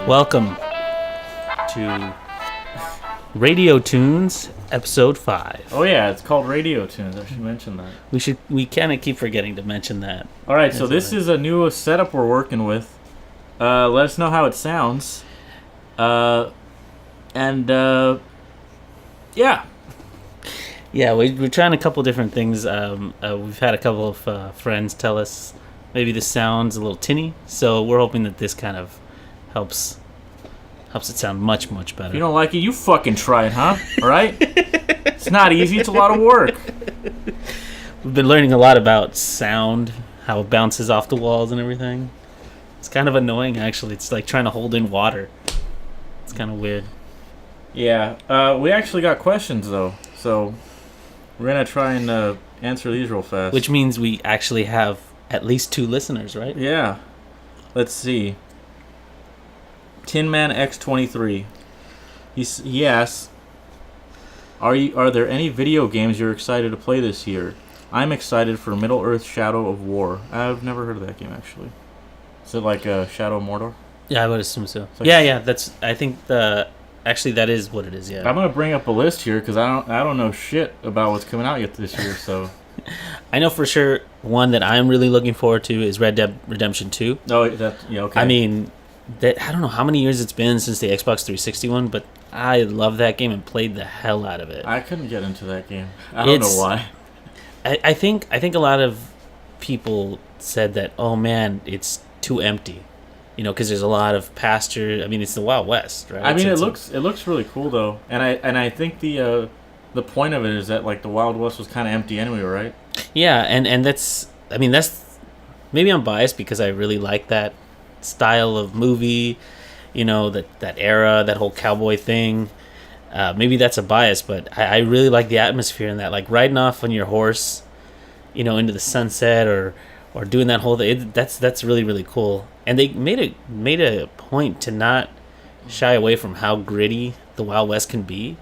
Welcome to Radio Toons, episode 5. Oh yeah, it's called Radio Toons. I should mention that. We kind of keep forgetting to mention that. All right, so this is a new setup we're working with. Let us know how it sounds. Yeah. Yeah, we're trying a couple different things. We've had a couple of friends tell us maybe this sounds a little tinny, so we're hoping that this kind of helps it sound much, much better. If you don't like it, you fucking try it, huh? All right? It's not easy. It's a lot of work. We've been learning a lot about sound, how it bounces off the walls and everything. It's kind of annoying, actually. It's like trying to hold in water. It's kind of weird. Yeah. We actually got questions, though, so we're going to try and answer these real fast. Which means we actually have at least 2 listeners, right? Yeah. Let's see. Tinman X23. He asks, Are there any video games you're excited to play this year? I'm excited for Middle-earth: Shadow of War. I've never heard of that game, actually. Is it like Shadow of Mordor? Yeah, I would assume so. Like, yeah. I think actually that is what it is. Yeah. I'm gonna bring up a list here because I don't know shit about what's coming out yet this year. So I know for sure one that I'm really looking forward to is Red Dead Redemption 2. Oh, yeah, okay. I mean, I don't know how many years it's been since the Xbox 360 one, but I love that game and played the hell out of it. I couldn't get into that game. I don't know why. I think a lot of people said that, oh man, it's too empty, because there's a lot of pasture. I mean, it's the Wild West, right? I mean, it looks really cool though, and I think the point of it is that like the Wild West was kind of empty anyway, right? Yeah, and that's maybe I'm biased because I really like that style of movie, that era, that whole cowboy thing. Maybe that's a bias, but I really like the atmosphere in that, like riding off on your horse, into the sunset or doing that whole thing. That's really, really cool. And they made a point to not shy away from how gritty the Wild West can be.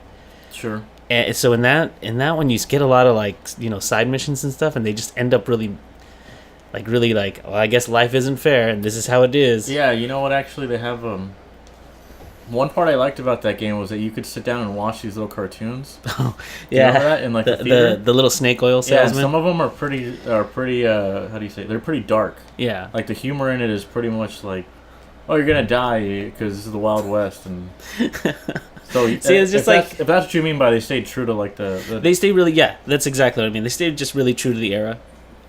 Sure. And so in that one, you get a lot of side missions and stuff, and they just end up really, well, I guess life isn't fair, and this is how it is. Yeah, you know what? Actually, they have one part I liked about that game was that you could sit down and watch these little cartoons. Oh, yeah. Do you remember that in like the theater? The little snake oil salesman. Yeah, some of them are pretty. How do you say? They're pretty dark. Yeah. Like the humor in it is pretty much like, oh, you're gonna die because this is the Wild West, and so see, it's just if that's what you mean by they stayed true to like the they stayed really, yeah, that's exactly what I mean. They stayed just really true to the era,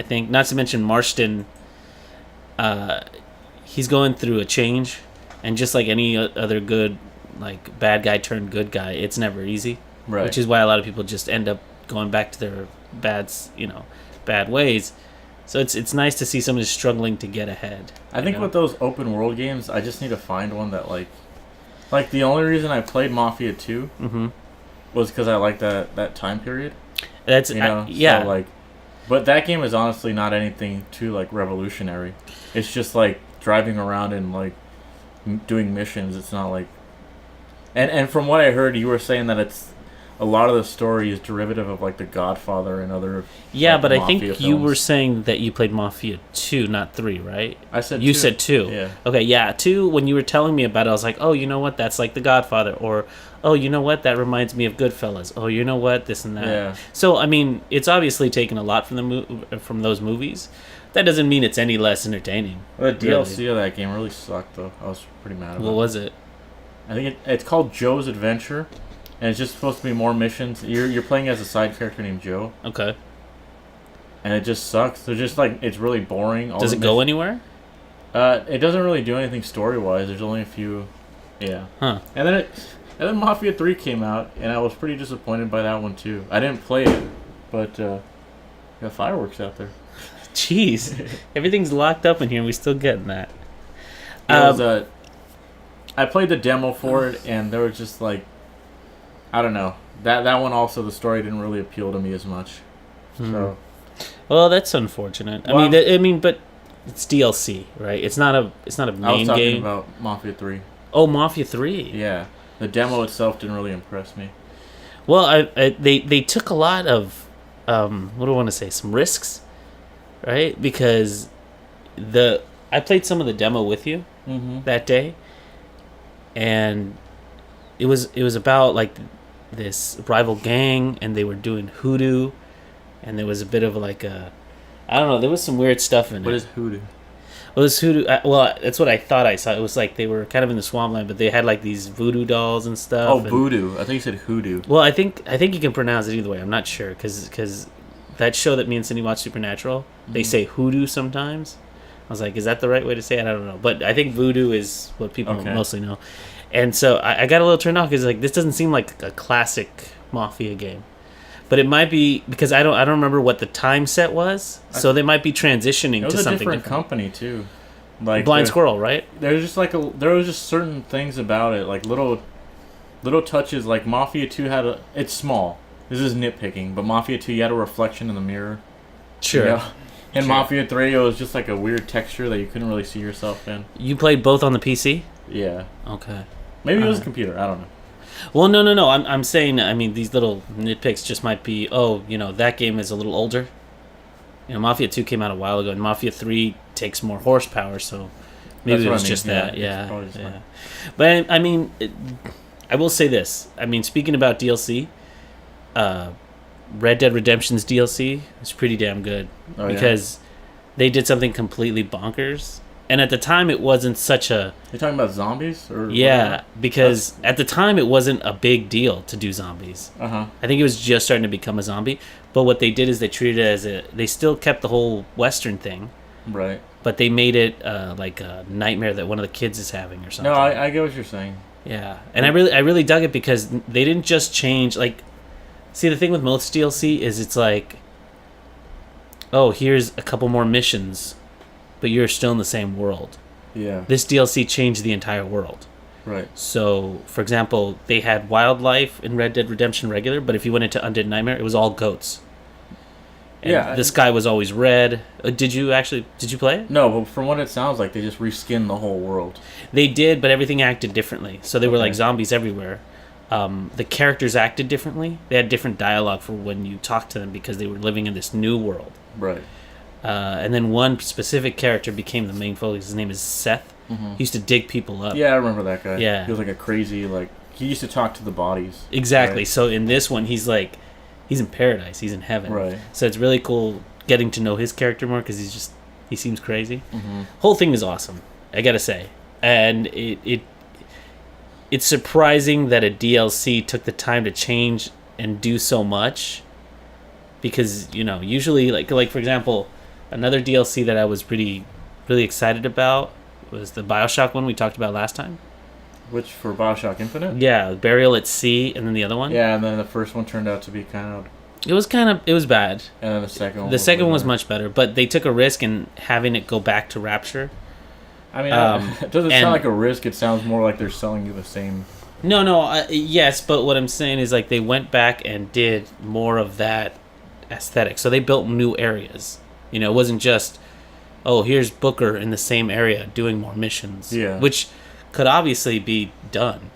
I think. Not to mention Marston, he's going through a change, and just like any other good, like bad guy turned good guy, it's never easy. Right. Which is why a lot of people just end up going back to their bad ways. So it's nice to see somebody struggling to get ahead. I think with those open world games, I just need to find one that like the only reason I played Mafia 2 was because I liked that time period. That's yeah. So, but that game is honestly not anything too like revolutionary. It's just like driving around and like doing missions. It's not like, and from what I heard, you were saying that it's a lot of the story is derivative of like The Godfather and other. Yeah, like, but I think films. you were saying that you played Mafia 2, not 3, right? I said you 2. said 2. Yeah. Okay, yeah, 2. When you were telling me about it, I was like, oh, you know what? That's like The Godfather, or oh, you know what? That reminds me of Goodfellas. Oh, you know what? This and that. Yeah. So I mean, it's obviously taken a lot from those movies. That doesn't mean it's any less entertaining. The DLC of that game really sucked, though. I was pretty mad about it. What was it? I think it's called Joe's Adventure, and it's just supposed to be more missions. You're playing as a side character named Joe. Okay. And it just sucks. They're just like, it's really boring. Does it go anywhere? It doesn't really do anything story-wise. There's only a few. Yeah. Huh. And then Mafia 3 came out, and I was pretty disappointed by that one too. I didn't play it, but got fireworks out there. Jeez, everything's locked up in here, and we still getting that. I played the demo for it, and there was just like, I don't know. That one also, the story didn't really appeal to me as much. So, well, that's unfortunate. Well, I mean, but it's DLC, right? It's not a main game. I was talking about Mafia 3. Oh, Mafia 3. Yeah, the demo itself didn't really impress me. Well, they took a lot of what do I want to say? Some risks, right? Because I played some of the demo with you that day, and it was about like this rival gang, and they were doing hoodoo, and there was a bit of like a, I don't know, there was some weird stuff in it. What is hoodoo? Well, this hoodoo. Well, that's what I thought I saw. It was like they were kind of in the swampland, but they had like these voodoo dolls and stuff. Oh, and, voodoo. I think you said hoodoo. well, I think you can pronounce it either way. I'm not sure because that show that me and Cindy watch, Supernatural, they say hoodoo sometimes. I was like, is that the right way to say it? I don't know, but I think voodoo is what people mostly know. And so I got a little turned off because like this doesn't seem like a classic Mafia game. But it might be because I don't remember what the time set was, so they might be transitioning to something different. It was a different company too, like Blind Squirrel, right? There's just like there was just certain things about it, like little touches. Like Mafia 2 had it's small. This is nitpicking, but Mafia 2 you had a reflection in the mirror. Sure. You know? In Mafia 3 it was just like a weird texture that you couldn't really see yourself in. You played both on the PC? Yeah. Okay. Maybe it was a computer. I don't know. Well, no. I'm saying, I mean, these little nitpicks just might be, that game is a little older. Mafia 2 came out a while ago, and Mafia 3 takes more horsepower, so maybe it was just that. Yeah. But, I mean, I will say this. I mean, speaking about DLC, Red Dead Redemption's DLC is pretty damn good. Because they did something completely bonkers. And at the time, it wasn't such a... You're talking about zombies? Yeah, because at the time, it wasn't a big deal to do zombies. Uh-huh. I think it was just starting to become a zombie. But what they did is they treated it as they still kept the whole Western thing. Right. But they made it like a nightmare that one of the kids is having or something. No, I get what you're saying. Yeah. And I really dug it because they didn't just change... Like, see, the thing with most DLC is it's like... Oh, here's a couple more missions... but you're still in the same world. Yeah. This DLC changed the entire world. Right. So, for example, they had wildlife in Red Dead Redemption regular, but if you went into Undead Nightmare, it was all goats. And the sky was always red. Did you play it? No, but from what it sounds like, they just reskinned the whole world. They did, but everything acted differently. So they were like zombies everywhere. The characters acted differently. They had different dialogue for when you talked to them because they were living in this new world. Right. And then one specific character became the main focus. His name is Seth. Mm-hmm. He used to dig people up. Yeah, I remember that guy. Yeah. He was like a crazy, he used to talk to the bodies. Exactly. Right? So in this one, he's in paradise. He's in heaven. Right. So it's really cool getting to know his character more because he seems crazy. Mm-hmm. Whole thing is awesome, I gotta say. And it's surprising that a DLC took the time to change and do so much. Because, usually, like for example... Another DLC that I was really, really excited about was the BioShock one we talked about last time. Which, for BioShock Infinite? Yeah, Burial at Sea, and then the other one. Yeah, and then the first one turned out to be kind of... It was bad. And then the second one... The second one was much better, but they took a risk in having it go back to Rapture. I mean, it doesn't sound like a risk, it sounds more like they're selling you the same... No, yes, but what I'm saying is, like, they went back and did more of that aesthetic. So they built new areas. It wasn't just, here's Booker in the same area doing more missions. Yeah. Which could obviously be done.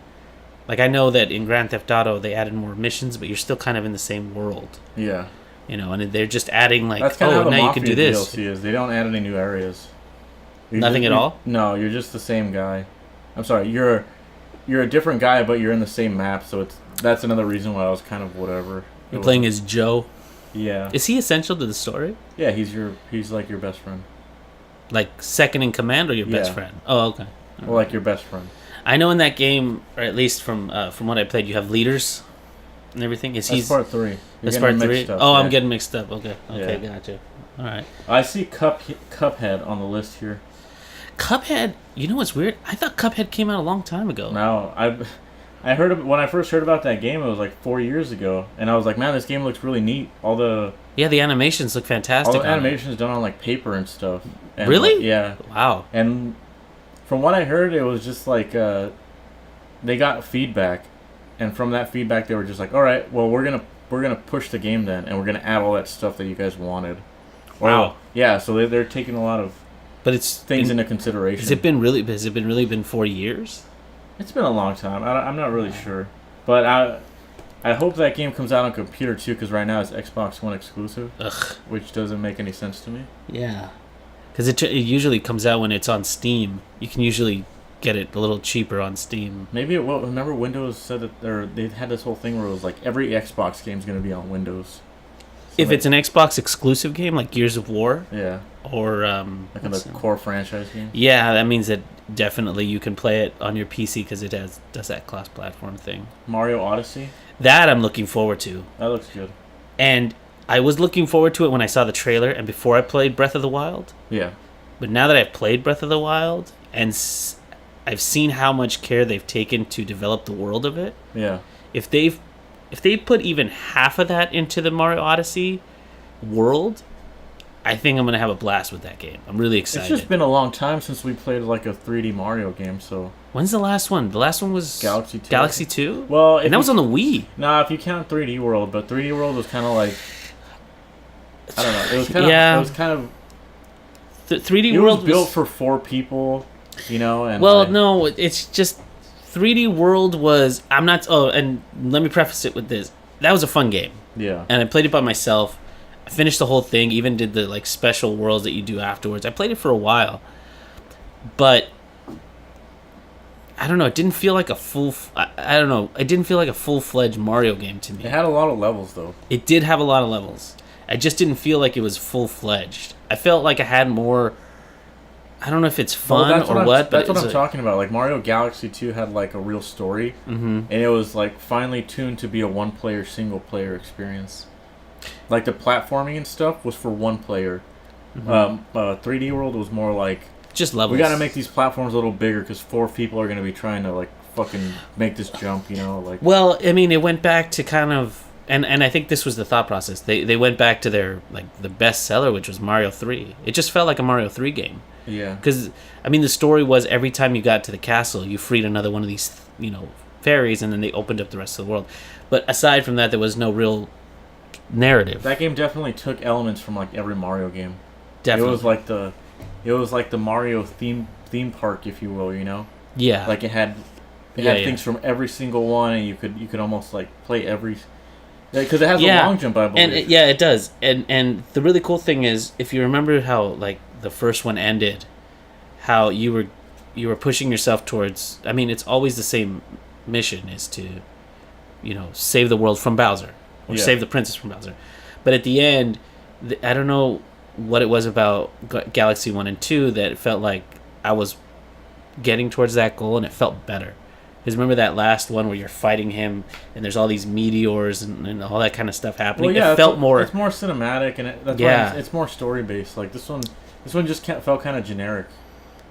Like, I know that in Grand Theft Auto, they added more missions, but you're still kind of in the same world. Yeah. And they're just adding, like, that's kind of how now you can do this. DLC is. They don't add any new areas. Nothing at all? No, you're just the same guy. I'm sorry, you're a different guy, but you're in the same map, so that's another reason why I was kind of whatever. You're playing as Joe? Yeah. Is he essential to the story? Yeah, he's like your best friend. Like second in command or your best friend? Oh, okay. Well, like your best friend. I know in that game, or at least from what I played, you have leaders and everything. That's part 3. That's part 3? I'm getting mixed up. Okay, gotcha. All right. I see Cuphead on the list here. Cuphead? You know what's weird? I thought Cuphead came out a long time ago. No, I heard when I first heard about that game, it was like 4 years ago, and I was like, man, this game looks really neat. The animations look fantastic. All the animations done on like paper and stuff. And really? Yeah. Wow. And from what I heard, it was just like they got feedback, and from that feedback, they were just like, all right, well, we're gonna push the game then, and we're gonna add all that stuff that you guys wanted. Wow. Yeah. So they're taking a lot of things into consideration. Has it been really 4 years? It's been a long time. I'm not really sure. But I hope that game comes out on computer too, because right now it's Xbox One exclusive. Ugh. Which doesn't make any sense to me. Yeah. Because it usually comes out when it's on Steam. You can usually get it a little cheaper on Steam. Maybe it will. Remember, Windows said that they had this whole thing where it was like every Xbox game is going to be on Windows. So If it's an Xbox exclusive game like Gears of War, yeah, or like the core franchise game. Yeah, that means that definitely you can play it on your PC because it does that cross-platform thing. Mario Odyssey. That I'm looking forward to. That looks good. And I was looking forward to it when I saw the trailer and before I played Breath of the Wild. Yeah. But now that I've played Breath of the Wild and I've seen how much care they've taken to develop the world of it. Yeah. If they put even half of that into the Mario Odyssey world, I think I'm going to have a blast with that game. I'm really excited. It's just been a long time since we played like a 3D Mario game, so... When's the last one? The last one was... Galaxy 2. Galaxy 2? Well, and that was on the Wii. Nah, if you count 3D World, but 3D World was kind of like... I don't know. It was kind of... Yeah. It was kind of... 3D World was built for 4 people, you know, and... Well, no, it's just... 3D World was... I'm not... Oh, and let me preface it with this. That was a fun game. Yeah. And I played it by myself. I finished the whole thing, even did the like special worlds that you do afterwards. I played it for a while. But... I don't know, it didn't feel like a full... I don't know, it didn't feel like a full-fledged Mario game to me. It had a lot of levels, though. It did have a lot of levels. I just didn't feel like it was full-fledged. I felt like I had more... I don't know if it's fun or what, but that's what I'm talking about. Like Mario Galaxy 2 had like a real story, and it was like finally tuned to be a one-player, single-player experience. Like the platforming and stuff was for one player. 3D World was more like just levels. We got to make these platforms a little bigger because 4 people are going to be trying to like fucking make this jump. You know, like. Well, I mean, it went back to kind of. And I think this was the thought process. They went back to their the best seller, which was Mario 3. It just felt like a Mario 3 game. Yeah. Because I mean, the story was every time you got to the castle, you freed another one of these fairies, and then they opened up the rest of the world. But aside from that, there was no real narrative. That game definitely took elements from like every Mario game. Definitely. It was like the Mario theme park, if you will. You know. Yeah. Like it had things from every single one, and you could almost like play every. Because it has a long jump, I believe. And it does. And the really cool thing is, if you remember how like the first one ended, how you were pushing yourself towards. I mean, it's always the same mission: is to, save the world from Bowser or save the princess from Bowser. But at the end, I don't know what it was about Galaxy 1 and 2 that it felt like I was getting towards that goal, and it felt better. Because remember that last one where you're fighting him, and there's all these meteors and all that kind of stuff happening. Well, yeah, it felt more. It's more cinematic, and why it's more story based. Like this one just felt kind of generic.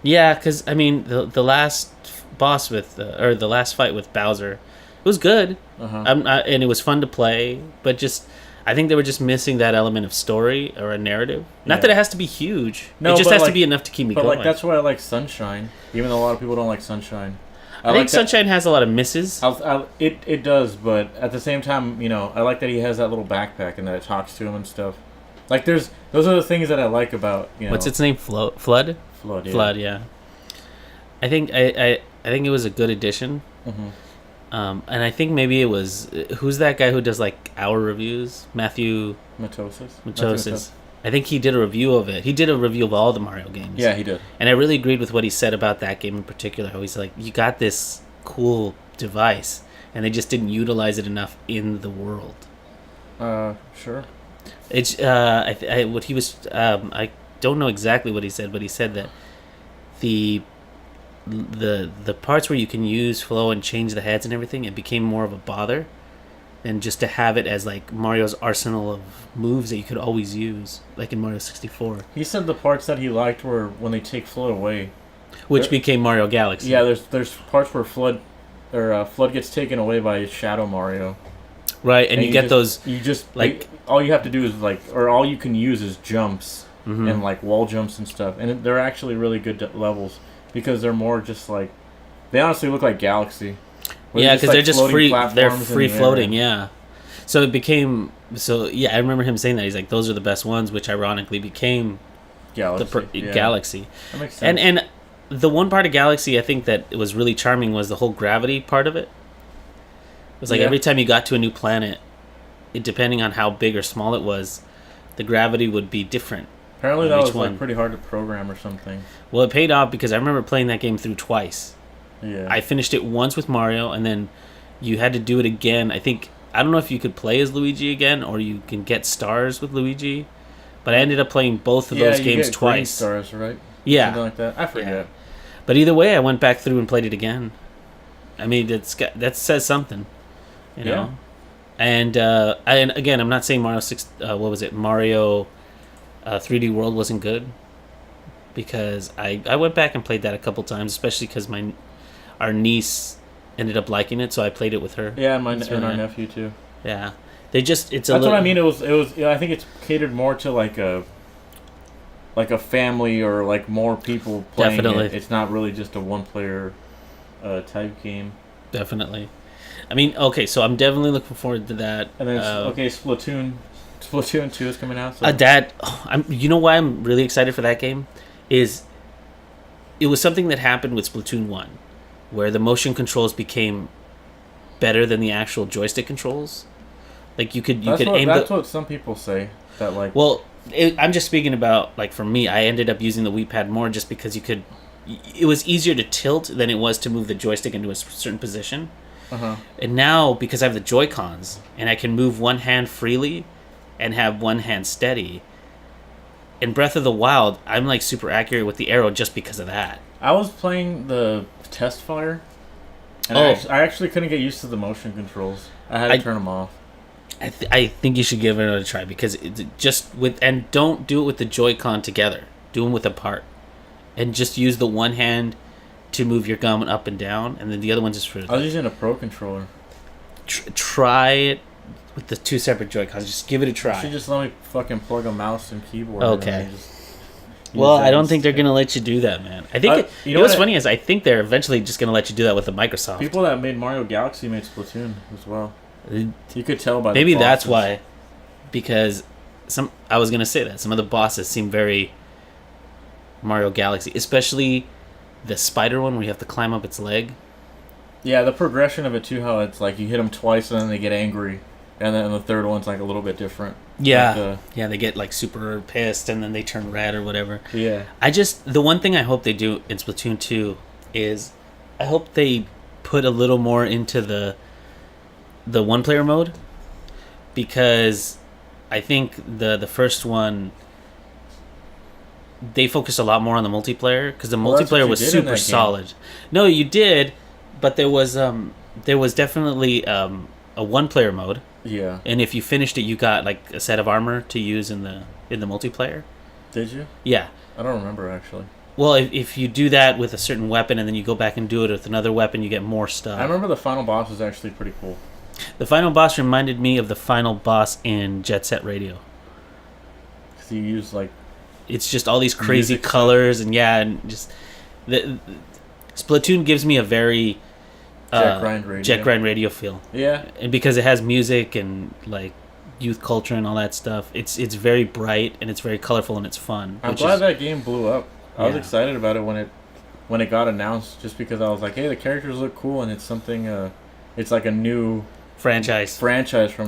Yeah, because I mean the last boss or the last fight with Bowser, it was good, and it was fun to play. But just I think they were just missing that element of story or a narrative. Not that it has to be huge. No, it just has to be enough to keep me going. But like that's why I like Sunshine, even though a lot of people don't like Sunshine. I think Sunshine has a lot of misses. It does, but at the same time, I like that he has that little backpack and that it talks to him and stuff. Like, those are the things that I like about, What's its name? Flood? Flood, yeah. Flood, yeah. I think it was a good addition. Mm-hmm. And I think maybe it was... Who's that guy who does, like, our reviews? Matthew... Matosis. I think he did a review of it. He did a review of all the Mario games. Yeah, he did. And I really agreed with what he said about that game in particular. How he's like, you got this cool device, and they just didn't utilize it enough in the world. Sure. It's what he was. I don't know exactly what he said, but he said that the parts where you can use flow and change the heads and everything, it became more of a bother. And just to have it as like Mario's arsenal of moves that you could always use, like in Mario 64. He said the parts that he liked were when they take Flood away, which became Mario Galaxy. Yeah, there's parts where Flood gets taken away by Shadow Mario. Right, and you get those. You just like all you have to do is all you can use is jumps and like wall jumps and stuff, and they're actually really good levels because they're more just like they honestly look like Galaxy. Yeah, because they're just free. They're free floating. Yeah, so it became. So yeah, I remember him saying that. He's like, "Those are the best ones," which ironically became Galaxy. Galaxy. That makes sense. And the one part of Galaxy I think that was really charming was the whole gravity part of it. It was like every time you got to a new planet, depending on how big or small it was, the gravity would be different. Apparently that was like pretty hard to program or something. Well, it paid off because I remember playing that game through twice. Yeah. I finished it once with Mario, and then you had to do it again. I don't know if you could play as Luigi again, or you can get stars with Luigi. But I ended up playing both of those games get twice. green stars, right? Yeah. Something like that. I forget. Yeah. But either way, I went back through and played it again. I mean, that says something, you know. And again, I'm not saying Mario 3D World wasn't good, because I went back and played that a couple times, especially because our niece ended up liking it, so I played it with her. Yeah, and our nephew too. Yeah, that's what I mean. It was. I think it's catered more to like a family, or like more people playing. Definitely. It's not really just a one-player type game. Definitely. I mean, okay, so I'm definitely looking forward to that. And then Splatoon 2 is coming out. So. You know why I'm really excited for that game is it was something that happened with Splatoon 1, where the motion controls became better than the actual joystick controls. Like you could aim. That's what some people say. That like. Well, I'm just speaking about, like, for me, I ended up using the Wii Pad more just because it was easier to tilt than it was to move the joystick into a certain position. Uh-huh. And now, because I have the Joy-Cons and I can move one hand freely and have one hand steady, in Breath of the Wild, I'm like super accurate with the arrow just because of that. I was playing the test fire, and I actually couldn't get used to the motion controls. I had to turn them off. I think you should give it a try, because and don't do it with the Joy-Con together. Do them with apart, and just use the one hand to move your gun up and down, and then the other one just for. I was using a Pro controller. Try it with the two separate Joy-Cons. Just give it a try. You should just let me fucking plug a mouse and keyboard. Okay. Well, I don't think they're gonna let you do that, man. I think what's funny is I think they're eventually just gonna let you do that with the Microsoft. People that made Mario Galaxy made Splatoon as well. You could tell by maybe the that's why, because I was gonna say that some of the bosses seem very Mario Galaxy, especially the spider one where you have to climb up its leg. Yeah, the progression of it too. How it's like you hit them twice and then they get angry, and then the third one's like a little bit different. Yeah, they get like super pissed and then they turn red or whatever. Yeah. The one thing I hope they do in Splatoon 2 is I hope they put a little more into the one-player mode, because I think the first one they focused a lot more on the multiplayer, because the multiplayer was super solid. No, you did, but there was definitely a one-player mode. Yeah. And if you finished it, you got like a set of armor to use in the multiplayer. Did you? Yeah. I don't remember actually. Well, if you do that with a certain weapon and then you go back and do it with another weapon, you get more stuff. I remember the final boss was actually pretty cool. The final boss reminded me of the final boss in Jet Set Radio. Because you use like... It's just all these crazy colors and just... Splatoon gives me a very... Jet Grind Radio feel. Yeah. And because it has music and like youth culture and all that stuff, it's very bright and it's very colorful and it's fun. I'm glad that game blew up. I was excited about it when it got announced, just because I was like, hey, the characters look cool and it's something it's like a new franchise from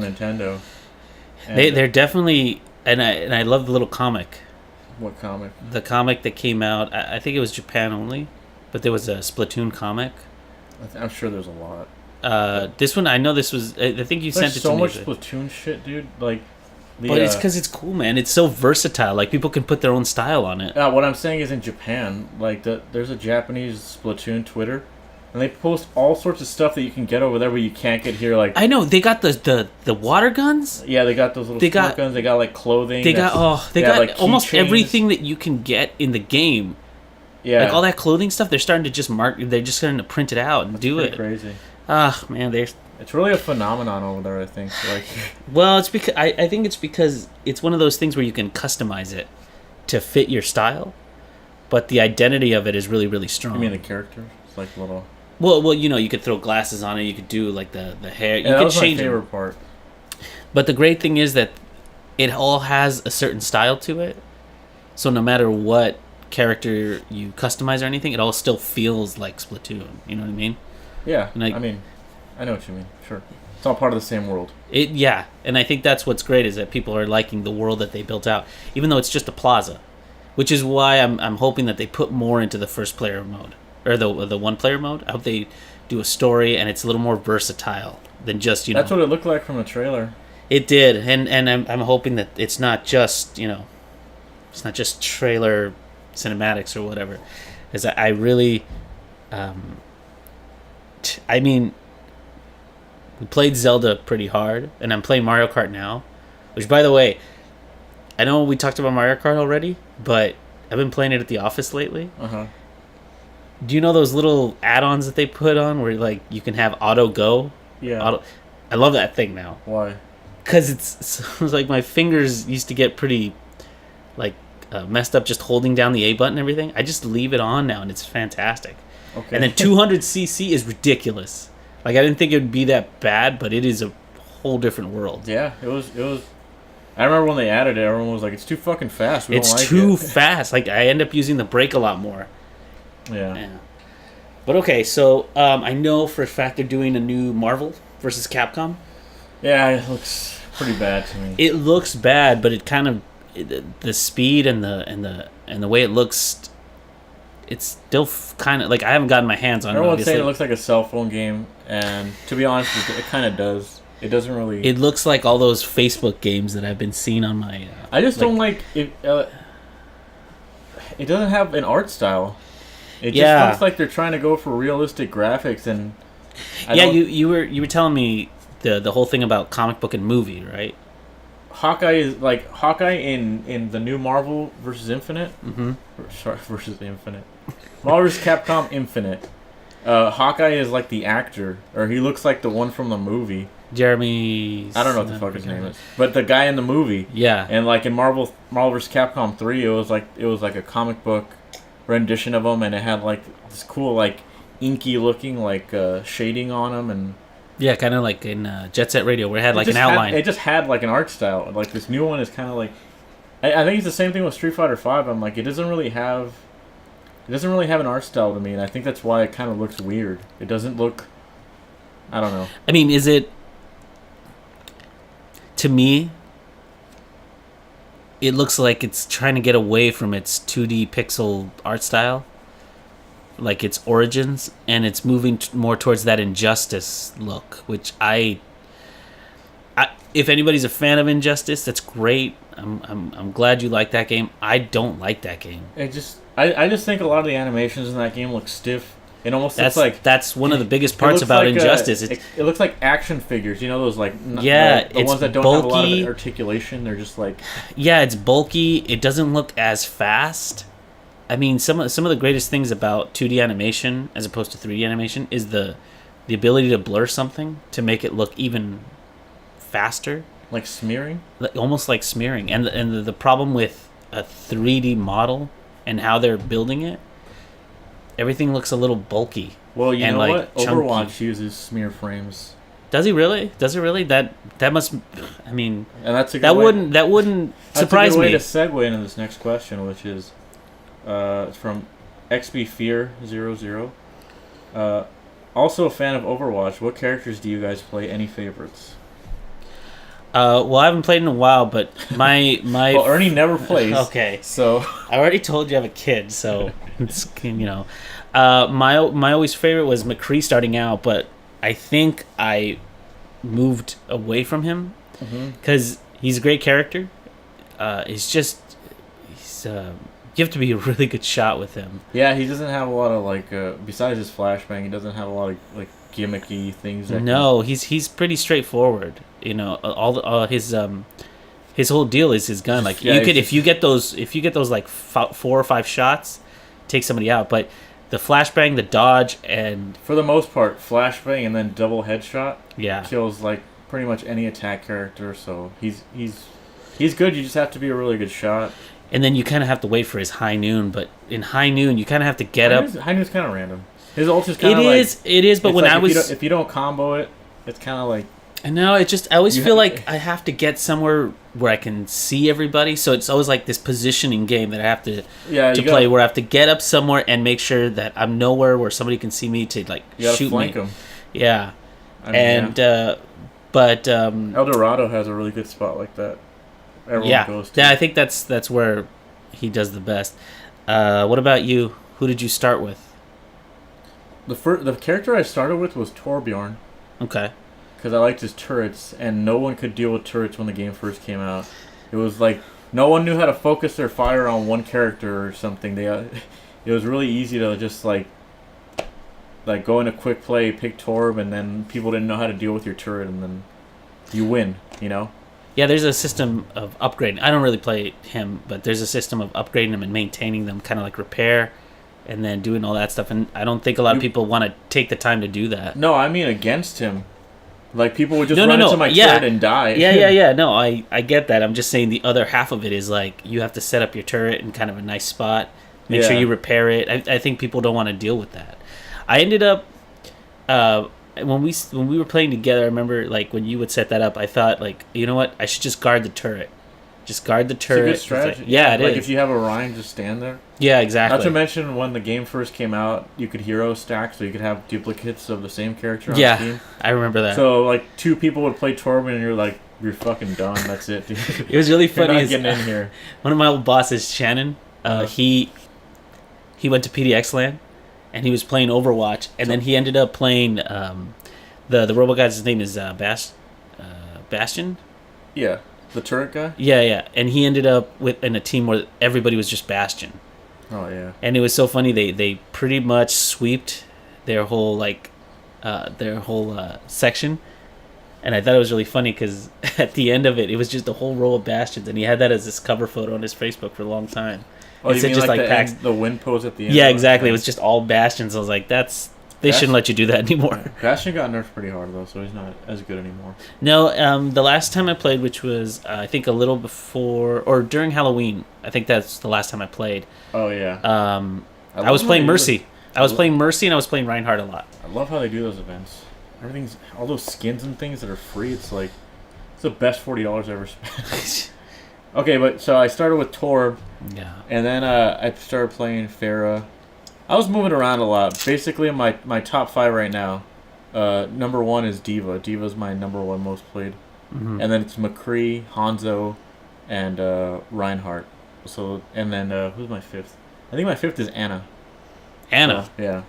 Nintendo. And they're definitely, and I love the little comic. What comic? The comic that came out, I think it was Japan only, but there was a Splatoon comic. I'm sure there's a lot. This one, I know this was... I think you sent it to me. There's so much Splatoon shit, dude. Like, but it's because it's cool, man. It's so versatile. Like, people can put their own style on it. What I'm saying is, in Japan, like, there's a Japanese Splatoon Twitter, and they post all sorts of stuff that you can get over there, but you can't get here. Like, I know they got the water guns. Yeah, they got those little squirt guns. They got like clothing. They got like, almost chains. Everything that you can get in the game. Yeah, like all that clothing stuff, they're starting to just they're just starting to print it out and do it. Crazy. Man, it's really a phenomenon over there, I think. Like, well, it's because I think it's because it's one of those things where you can customize it to fit your style, but the identity of it is really, really strong. You mean the characters? It's like little. Well, you could throw glasses on it. You could do like the hair. Yeah, that was my favorite part. But the great thing is that it all has a certain style to it, so no matter what character you customize or anything, it all still feels like Splatoon. You know what I mean? Yeah. I mean, I know what you mean. Sure. It's all part of the same world. Yeah, and I think that's what's great is that people are liking the world that they built out, even though it's just a plaza, which is why I'm hoping that they put more into the first player mode. or the one player mode. I hope they do a story and it's a little more versatile than just That's what it looked like from the trailer. It did, and I'm hoping that it's not just it's not just trailer cinematics or whatever. Because I really, I mean, we played Zelda pretty hard, and I'm playing Mario Kart now. Which, by the way, I know we talked about Mario Kart already, but I've been playing it at the office lately. Do you know those little add-ons that they put on where like you can have auto go? Yeah. I love that thing now. Why? Because it's like my fingers used to get pretty like messed up just holding down the A button and everything. I just leave it on now and it's fantastic. Okay. And then 200cc is ridiculous. Like I didn't think it would be that bad, but it is a whole different world. Yeah, it was. I remember when they added it, everyone was like, "It's too fucking fast. We don't like it." It's too fast. Like I end up using the brake a lot more. Yeah. But okay, so I know for a fact they're doing a new Marvel versus Capcom. Yeah, it looks pretty bad to me. It looks bad, but it kind of the speed and the way it looks, it's still kind of like I haven't gotten my hands on it. Everyone's saying it looks like a cell phone game, and to be honest, it kind of does. It doesn't really. It looks like all those Facebook games that I've been seeing on my. I just don't like it. It doesn't have an art style. It just looks like they're trying to go for realistic graphics, and you were telling me the whole thing about comic book and movie, right? Hawkeye is like Hawkeye in the new Marvel versus Infinite. Sorry, versus Infinite. Marvel vs. Capcom Infinite. Hawkeye is like the actor, or he looks like the one from the movie. Jeremy. I don't know what the fuck his name is, but the guy in the movie. Yeah. And like in Marvel vs. Capcom 3, it was like a comic book rendition of him, and it had like this cool like inky looking like shading on him, and yeah, kind of like in Jet Set Radio where it had like an outline. It just had like an art style. Like this new one is kind of like I think it's the same thing with Street Fighter 5. I'm like it doesn't really have an art style to me, and I think that's why it kind of looks weird. It doesn't look. I don't know. I mean, is it? To me, it looks like it's trying to get away from its 2D pixel art style, like its origins, and it's moving more towards that Injustice look, which I if anybody's a fan of Injustice, that's great. I'm glad you like that game. I don't like that game. I just think a lot of the animations in that game look stiff. It almost looks like that's one of the biggest parts about like Injustice. It looks like action figures. You know those like the ones that don't have a lot of articulation. They're just like it's bulky. It doesn't look as fast. I mean, some of the greatest things about 2D animation as opposed to 3D animation is the ability to blur something to make it look even faster. Like smearing, almost like smearing. And the problem with a 3D model and how they're building it. Everything looks a little bulky. Well, you know like what? Overwatch uses smear frames. Does he really? Does it really? That must. I mean, and that's a good that wouldn't surprise me. That's a good way to segue into this next question, which is from XB Fear 00. Also a fan of Overwatch. What characters do you guys play? Any favorites? Well, I haven't played in a while, but my well, Ernie never plays. Okay, so I already told you I have a kid, so it's, my always favorite was McCree starting out, but I think I moved away from him because he's a great character. You have to be a really good shot with him. Yeah, he doesn't have a lot of like besides his flashbang, he doesn't have a lot of like gimmicky things. He's pretty straightforward. All his whole deal is his gun. Like if you get those like 4 or 5 shots, take somebody out. But the flashbang, the dodge, and for the most part, flashbang and then double headshot, yeah, kills like pretty much any attack character. So he's good. You just have to be a really good shot. And then you kind of have to wait for his high noon. But in high noon, you kind of have to get up. High noon's kind of random. His ult is kind of it is. But when like if you don't combo it, it's kind of like. I know, I always feel like I have to get somewhere where I can see everybody, so it's always like this positioning game that I have to play, where I have to get up somewhere and make sure that I'm nowhere where somebody can see me to like shoot flank me. Them. Yeah, but El Dorado has a really good spot like that. Everyone goes to. Yeah, I think that's where he does the best. What about you? Who did you start with? the character I started with was Torbjorn. Okay. Because I liked his turrets, and no one could deal with turrets when the game first came out. It was like no one knew how to focus their fire on one character or something. It was really easy to just like go in a quick play, pick Torb, and then people didn't know how to deal with your turret, and then you win. You know. Yeah, there's a system of upgrading. I don't really play him, but there's a system of upgrading them and maintaining them, kind of like repair, and then doing all that stuff. And I don't think a lot of people want to take the time to do that. No, I mean against him. Like, people would just run into my turret and die. Yeah. No, I get that. I'm just saying the other half of it is, like, you have to set up your turret in kind of a nice spot. Make sure you repair it. I think people don't want to deal with that. I ended up... when we were playing together, I remember, like, when you would set that up, I thought, like, you know what? I should just guard the turret. Just guard the turret. It's a good strategy. Like, yeah, it is. Like, if you have a Rhine, just stand there. Yeah, exactly. Not to mention, when the game first came out, you could hero stack, so you could have duplicates of the same character on Steam. I remember that. So, like, 2 people would play Torben, and you're like, you're fucking done. That's it, dude. It was really funny. You're not getting in here. One of my old bosses, Shannon, he went to PDX Land, and he was playing Overwatch, and then he ended up playing the robot guy's name is Bastion. Yeah, the turret guy. Yeah, and he ended up in a team where everybody was just Bastion. Oh yeah. And it was so funny. They pretty much sweeped their whole section, and I thought it was really funny because at the end of it, it was just a whole row of Bastions, and he had that as his cover photo on his Facebook for a long time. Oh, you mean just like the win pose at the end? Yeah, exactly. It was just all Bastions. I was like, they shouldn't let you do that anymore. Bastion got nerfed pretty hard though, so he's not as good anymore. No, the last time I played, which was I think a little before or during Halloween, I think that's the last time I played. Oh yeah. I was playing Mercy. I was playing Mercy and I was playing Reinhardt a lot. I love how they do those events. Everything's all those skins and things that are free. It's like it's the best $40 I ever spent. Okay, but so I started with Torb. Yeah. And then I started playing Pharah. I was moving around a lot. Basically, my top 5 right now, number 1 is D.Va. D.Va's my number 1 most played. Mm-hmm. And then it's McCree, Hanzo, and Reinhardt. So, and then who's my 5th? I think my 5th is Anna. Anna? Yeah.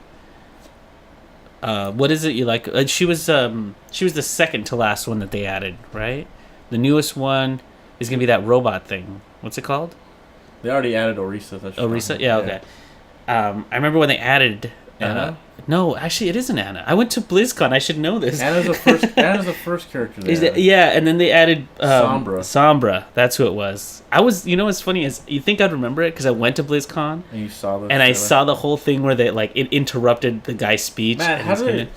What is it you like? She was the second to last one that they added, right? The newest one is going to be that robot thing. What's it called? They already added Orisa. Orisa? Yeah, okay. I remember when they added... Anna? No, actually, it isn't Anna. I went to BlizzCon. I should know this. Anna's the first character there. Yeah, and then they added... Sombra. Sombra. That's who it was. You know what's funny is, you think I'd remember it because I went to BlizzCon. And you saw the... And I saw the whole thing where it interrupted the guy's speech. Man, how did it...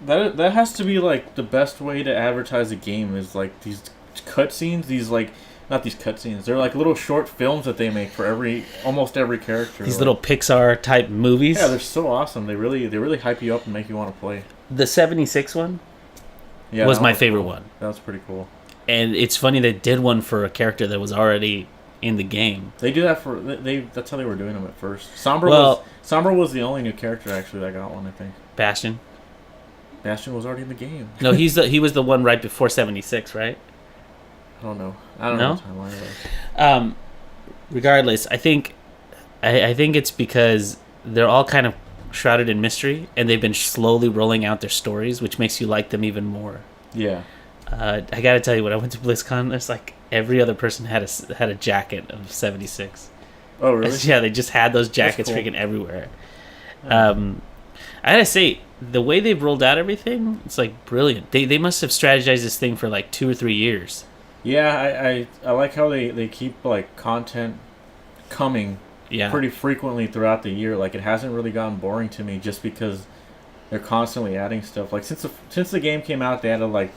That has to be, like, the best way to advertise a game is, like, these cutscenes, these, like... Not these cutscenes. They're like little short films that they make for almost every character. These little Pixar type movies. Yeah, they're so awesome. They really hype you up and make you want to play. The 76 one was my favorite one. That was pretty cool. And it's funny they did one for a character that was already in the game. They do that for that's how they were doing them at first. Sombra was the only new character actually that got one, I think. Bastion was already in the game. No, he was the one right before 76, right? I don't know. I don't know what timeline it was. Regardless, I think it's because they're all kind of shrouded in mystery, and they've been slowly rolling out their stories, which makes you like them even more. Yeah. I gotta tell you, when I went to BlizzCon, there's like every other person had a jacket of 76. Oh, really? Yeah, they just had those jackets freaking everywhere. I gotta say, the way they've rolled out everything, it's like brilliant. They must have strategized this thing for like 2 or 3 years. Yeah, I like how they keep like content coming pretty frequently throughout the year. Like, it hasn't really gotten boring to me just because they're constantly adding stuff. Like, since the game came out, they added like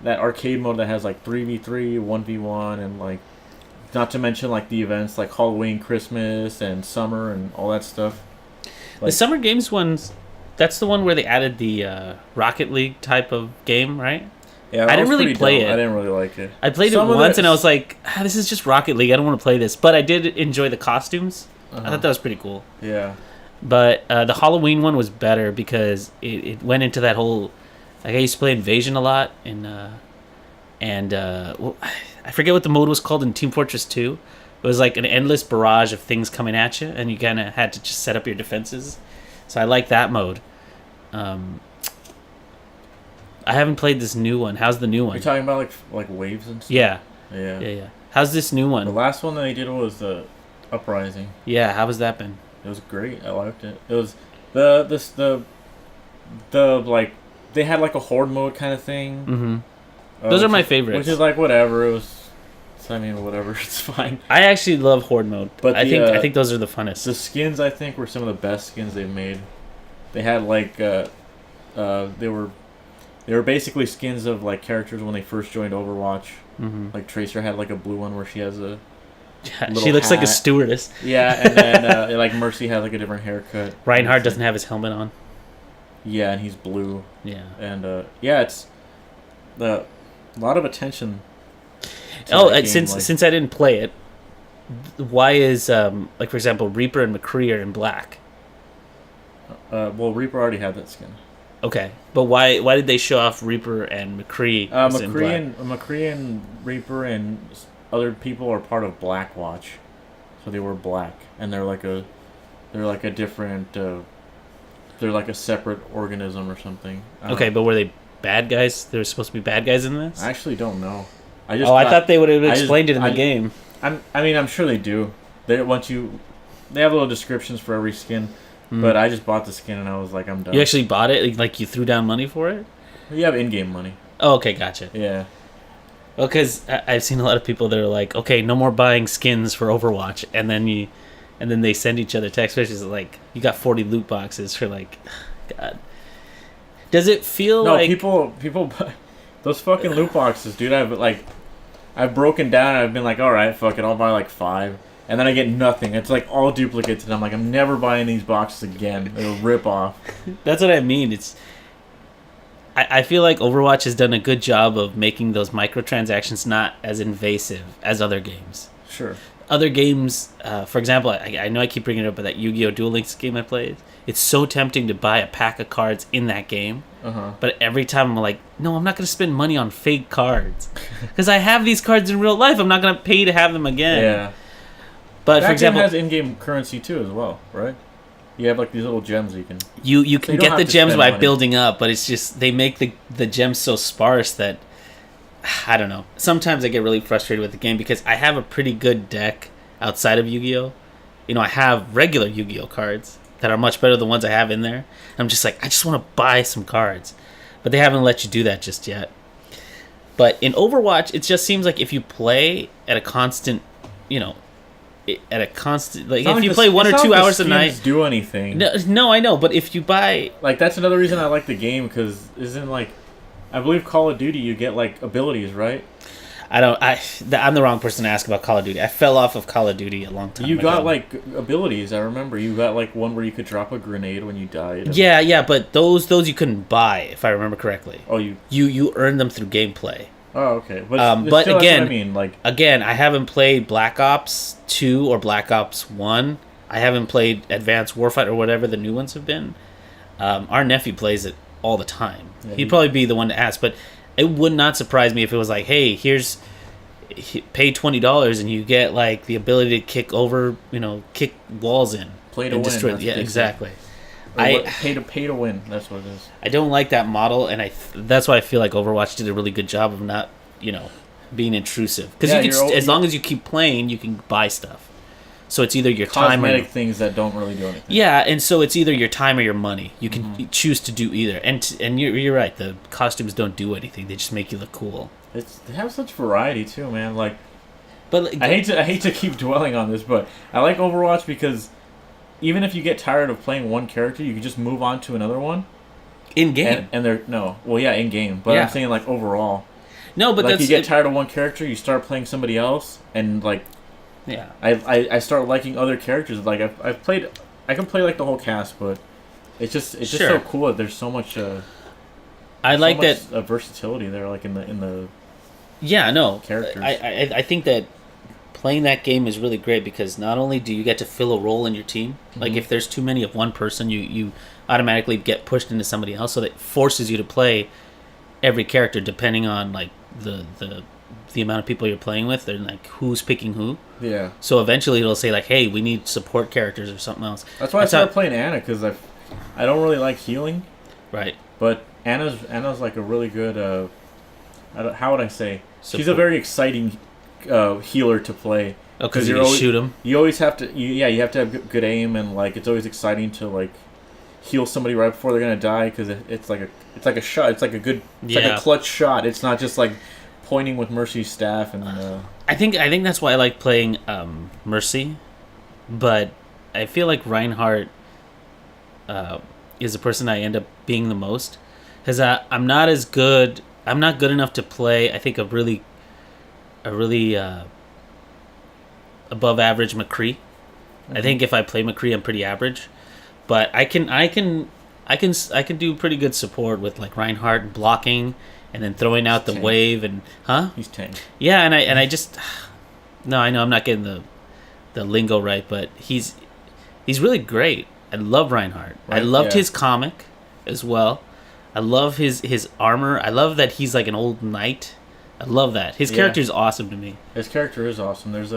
that arcade mode that has like 3v3, 1v1, and like not to mention like the events like Halloween, Christmas, and summer and all that stuff. Like, the Summer Games ones, that's the one where they added the Rocket League type of game, right? Yeah, I didn't really play it. I didn't really like it. I played it once, and I was like, this is just Rocket League. I don't want to play this. But I did enjoy the costumes. I thought that was pretty cool. Yeah. But the Halloween one was better because it went into that whole... Like, I used to play Invasion a lot, and I forget what the mode was called in Team Fortress 2. It was like an endless barrage of things coming at you, and you kind of had to just set up your defenses. So I like that mode. I haven't played this new one. How's the new one? You're talking about like waves and stuff? Yeah. Yeah. Yeah. How's this new one? The last one that they did was the Uprising. Yeah, how has that been? It was great. I liked it. It was the like they had like a horde mode kind of thing. Mm-hmm. Those are my favorites. Which is like whatever. It was. I mean, whatever. It's fine. I actually love horde mode, but I think those are the funnest. The skins I think were some of the best skins they've made. They had like they were basically skins of like characters when they first joined Overwatch. Mm-hmm. Like Tracer had like a blue one where she has a. She looks like a stewardess. Yeah, and then like Mercy had like a different haircut. Reinhardt doesn't have his helmet on. Yeah, and he's blue. Yeah. And yeah, it's a lot of attention. Since I didn't play it, why is like for example Reaper and McCree are in black? Well, Reaper already had that skin. Okay, but why did they show off Reaper and McCree? McCree and Reaper and other people are part of Blackwatch, so they were black, and they're like a different, they're like a separate organism or something. Okay, but were they bad guys? There were supposed to be bad guys in this? I actually don't know. I thought they would have explained it in the game. I'm sure they do. They have little descriptions for every skin, but I just bought the skin and I was like, I'm done. You actually bought it? Like you threw down money for it? You have in-game money. Oh, okay, gotcha. Yeah. Well, because I've seen a lot of people that are like, okay, no more buying skins for Overwatch, and then they send each other text messages like, you got 40 loot boxes for like, God. Does it feel like people buy those fucking loot boxes, dude? I've broken down and I've been like, all right, fuck it, I'll buy like 5, and then I get nothing. It's like all duplicates, and I'm like, I'm never buying these boxes again. It'll rip off. That's what I mean. I feel like Overwatch has done a good job of making those microtransactions not as invasive as other games. Sure. Other games, for example, I know I keep bringing it up, but that Yu-Gi-Oh! Duel Links game I played, it's so tempting to buy a pack of cards in that game. But every time I'm like, no, I'm not going to spend money on fake cards. Because I have these cards in real life. I'm not going to pay to have them again. Yeah. But that for example, game has in-game currency too as well, right? You have like these little gems you can. You can get the gems by building up, but it's just they make the gems so sparse that I don't know. Sometimes I get really frustrated with the game because I have a pretty good deck outside of Yu-Gi-Oh. You know, I have regular Yu-Gi-Oh cards that are much better than the ones I have in there. I'm just like, I just want to buy some cards, but they haven't let you do that just yet. But in Overwatch, it just seems like if you play at a constant, like if you play 1 or 2 hours a night, do anything. No, I know, but if you buy, like, that's another reason I like the game, because isn't like, I believe Call of Duty you get like abilities, right? I'm the wrong person to ask about Call of Duty. I fell off of Call of Duty a long time ago. You got like abilities. I remember you got like one where you could drop a grenade when you died. Yeah, but those you couldn't buy, if I remember correctly. Oh, you earned them through gameplay. Oh, okay. But still, again, that's what I mean, like, again, I haven't played Black Ops 2 or Black Ops 1. I haven't played Advanced Warfighter or whatever the new ones have been. Our nephew plays it all the time. Yeah, He'd probably be the one to ask, but it would not surprise me if it was like, hey, pay $20 and you get like the ability to kick walls in. Play to win. Yeah, exactly. Pay to win. That's what it is. I don't like that model, and that's why I feel like Overwatch did a really good job of not, being intrusive. Because as long as you keep playing, you can buy stuff. So it's either your time or cosmetic things that don't really do anything. Yeah, and so it's either your time or your money. You can choose to do either. And you're right. The costumes don't do anything. They just make you look cool. They have such variety too, man. Like, but I hate to keep dwelling on this, but I like Overwatch because even if you get tired of playing one character, you can just move on to another one. In game. And they're in game. But I'm saying like overall. No, but like you get tired of one character, you start playing somebody else, and like. Yeah. I start liking other characters. Like I can play like the whole cast, but it's just so cool that there's so much. I like that versatility there, like in the. Yeah, no. Characters. I think that playing that game is really great because not only do you get to fill a role in your team, like if there's too many of one person, you automatically get pushed into somebody else, so that forces you to play every character depending on like the amount of people you're playing with, and like who's picking who. Yeah. So eventually it'll say like, hey, we need support characters or something else. That's why I started playing Anna, because I don't really like healing, Right. but Anna's like a really good. How would I say? She's a Support. very exciting healer to play. Oh, because you can shoot him. You always have to. You have to have good aim, and like it's always exciting to like heal somebody right before they're gonna die because it's like a shot. It's like a good. It's like a clutch shot. It's not just like pointing with Mercy's staff and. I think that's why I like playing Mercy, but I feel like Reinhardt is the person I end up being the most, because I'm not as good. I'm not good enough to play. I think a really above average McCree. Mm-hmm. I think if I play McCree, I'm pretty average, but I can do pretty good support with like Reinhardt blocking and then throwing out the wave and He's tank. Yeah, and I just no, I know I'm not getting the lingo right, but he's really great. I love Reinhardt. Right? I loved his comic as well. I love his armor. I love that he's like an old knight. I love that. His character is awesome to me. His character is awesome. There's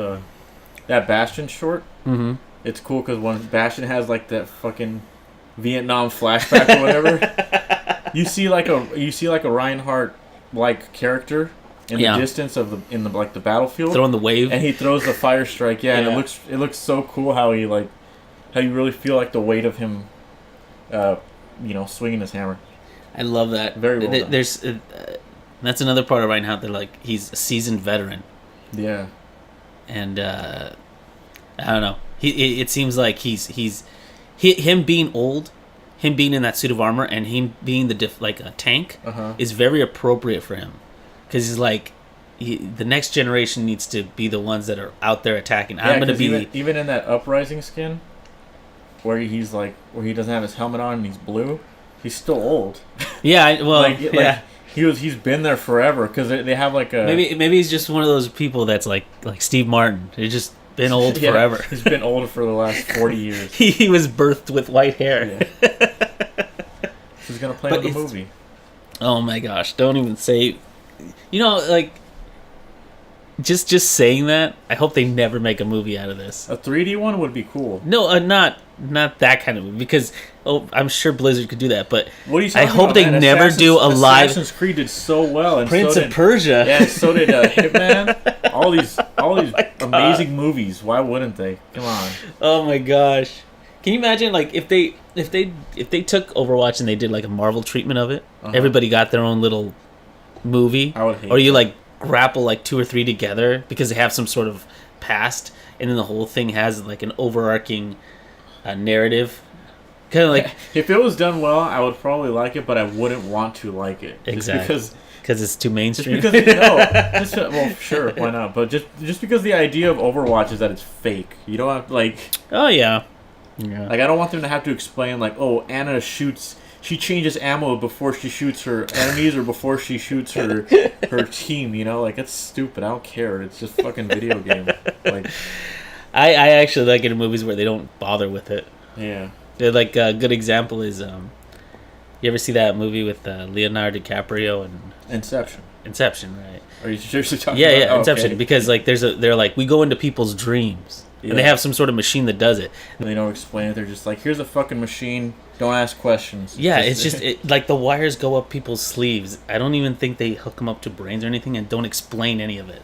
that Bastion short. Mm-hmm. It's cool because when Bastion has like that fucking Vietnam flashback or whatever, you see like a Reinhardt like character in the distance of the battlefield throwing the wave, and he throws the fire strike. And it looks so cool how you really feel like the weight of him, swinging his hammer. I love that. Very well done. There's that's another part of Reinhardt that like he's a seasoned veteran. Yeah. And I don't know. It seems like him being old, him being in that suit of armor, and him being like a tank is very appropriate for him, because he's like the next generation needs to be the ones that are out there attacking. Yeah, I'm gonna be even in that Uprising skin, where he doesn't have his helmet on and he's blue. He's still old. Yeah, he's been there forever because they have like a maybe he's just one of those people that's like Steve Martin. He's just been old forever. He's been old for the last 40 years. He was birthed with white hair. Yeah. He's gonna play in the movie. Oh my gosh! Don't even say. Just saying that. I hope they never make a movie out of this. A 3D one would be cool. No, not that kind of movie, because I'm sure Blizzard could do that. But what are you talking I hope about, they never do a live. Assassin's Creed did so well, and Prince of Persia. Yeah, so did Hitman. all these amazing movies. Why wouldn't they? Come on. Oh my gosh! Can you imagine if they took Overwatch and they did like a Marvel treatment of it? Everybody got their own little movie. I would hate or you that. Grapple like 2 or 3 together because they have some sort of past, and then the whole thing has like an overarching narrative. Kind of like if it was done well, I would probably like it, but I wouldn't want to like it. Exactly. Because it's too mainstream. Well, sure, why not? But just because the idea of Overwatch is that it's fake, you don't have Oh yeah. Like I don't want them to have to explain Anna shoots. She changes ammo before she shoots her enemies or before she shoots her team, it's stupid. I don't care. It's just fucking video game. I actually like it in movies where they don't bother with it. Yeah. A good example is you ever see that movie with Leonardo DiCaprio and Inception, right? Are you seriously talking about Yeah, Inception, okay. because they're we go into people's dreams. Yeah. And they have some sort of machine that does it. And they don't explain it. They're just like, here's a fucking machine. Don't ask questions. Yeah, it's just the wires go up people's sleeves. I don't even think they hook them up to brains or anything, and don't explain any of it.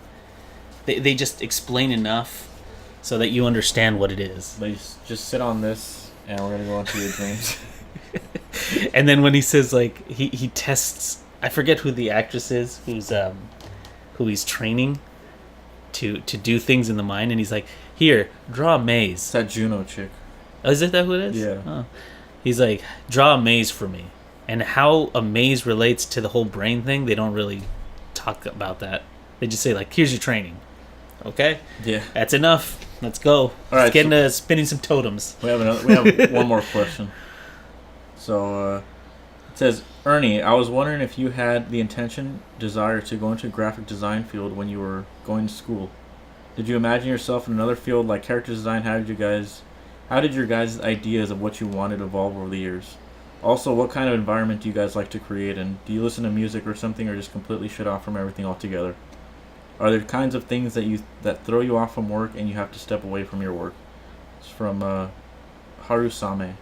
They just explain enough so that you understand what it is. They just sit on this, and we're gonna go into your dreams. And then when he says he tests, I forget who the actress is who he's training to do things in the mind, and he's like, here, draw a maze. It's that Juno chick. Oh, is that who it is? Yeah. Oh. He's like, draw a maze for me. And how a maze relates to the whole brain thing, they don't really talk about that. They just say, here's your training. Okay? Yeah. That's enough. Let's go. All right, Let's get into spinning some totems. We have one more question. So, it says, Ernie, I was wondering if you had the desire to go into a graphic design field when you were going to school. Did you imagine yourself in another field like character design? How did your guys' ideas of what you wanted evolve over the years? Also, what kind of environment do you guys like to create, and do you listen to music or something, or just completely shut off from everything altogether? Are there kinds of things that throw you off from work and you have to step away from your work? It's from Harusame.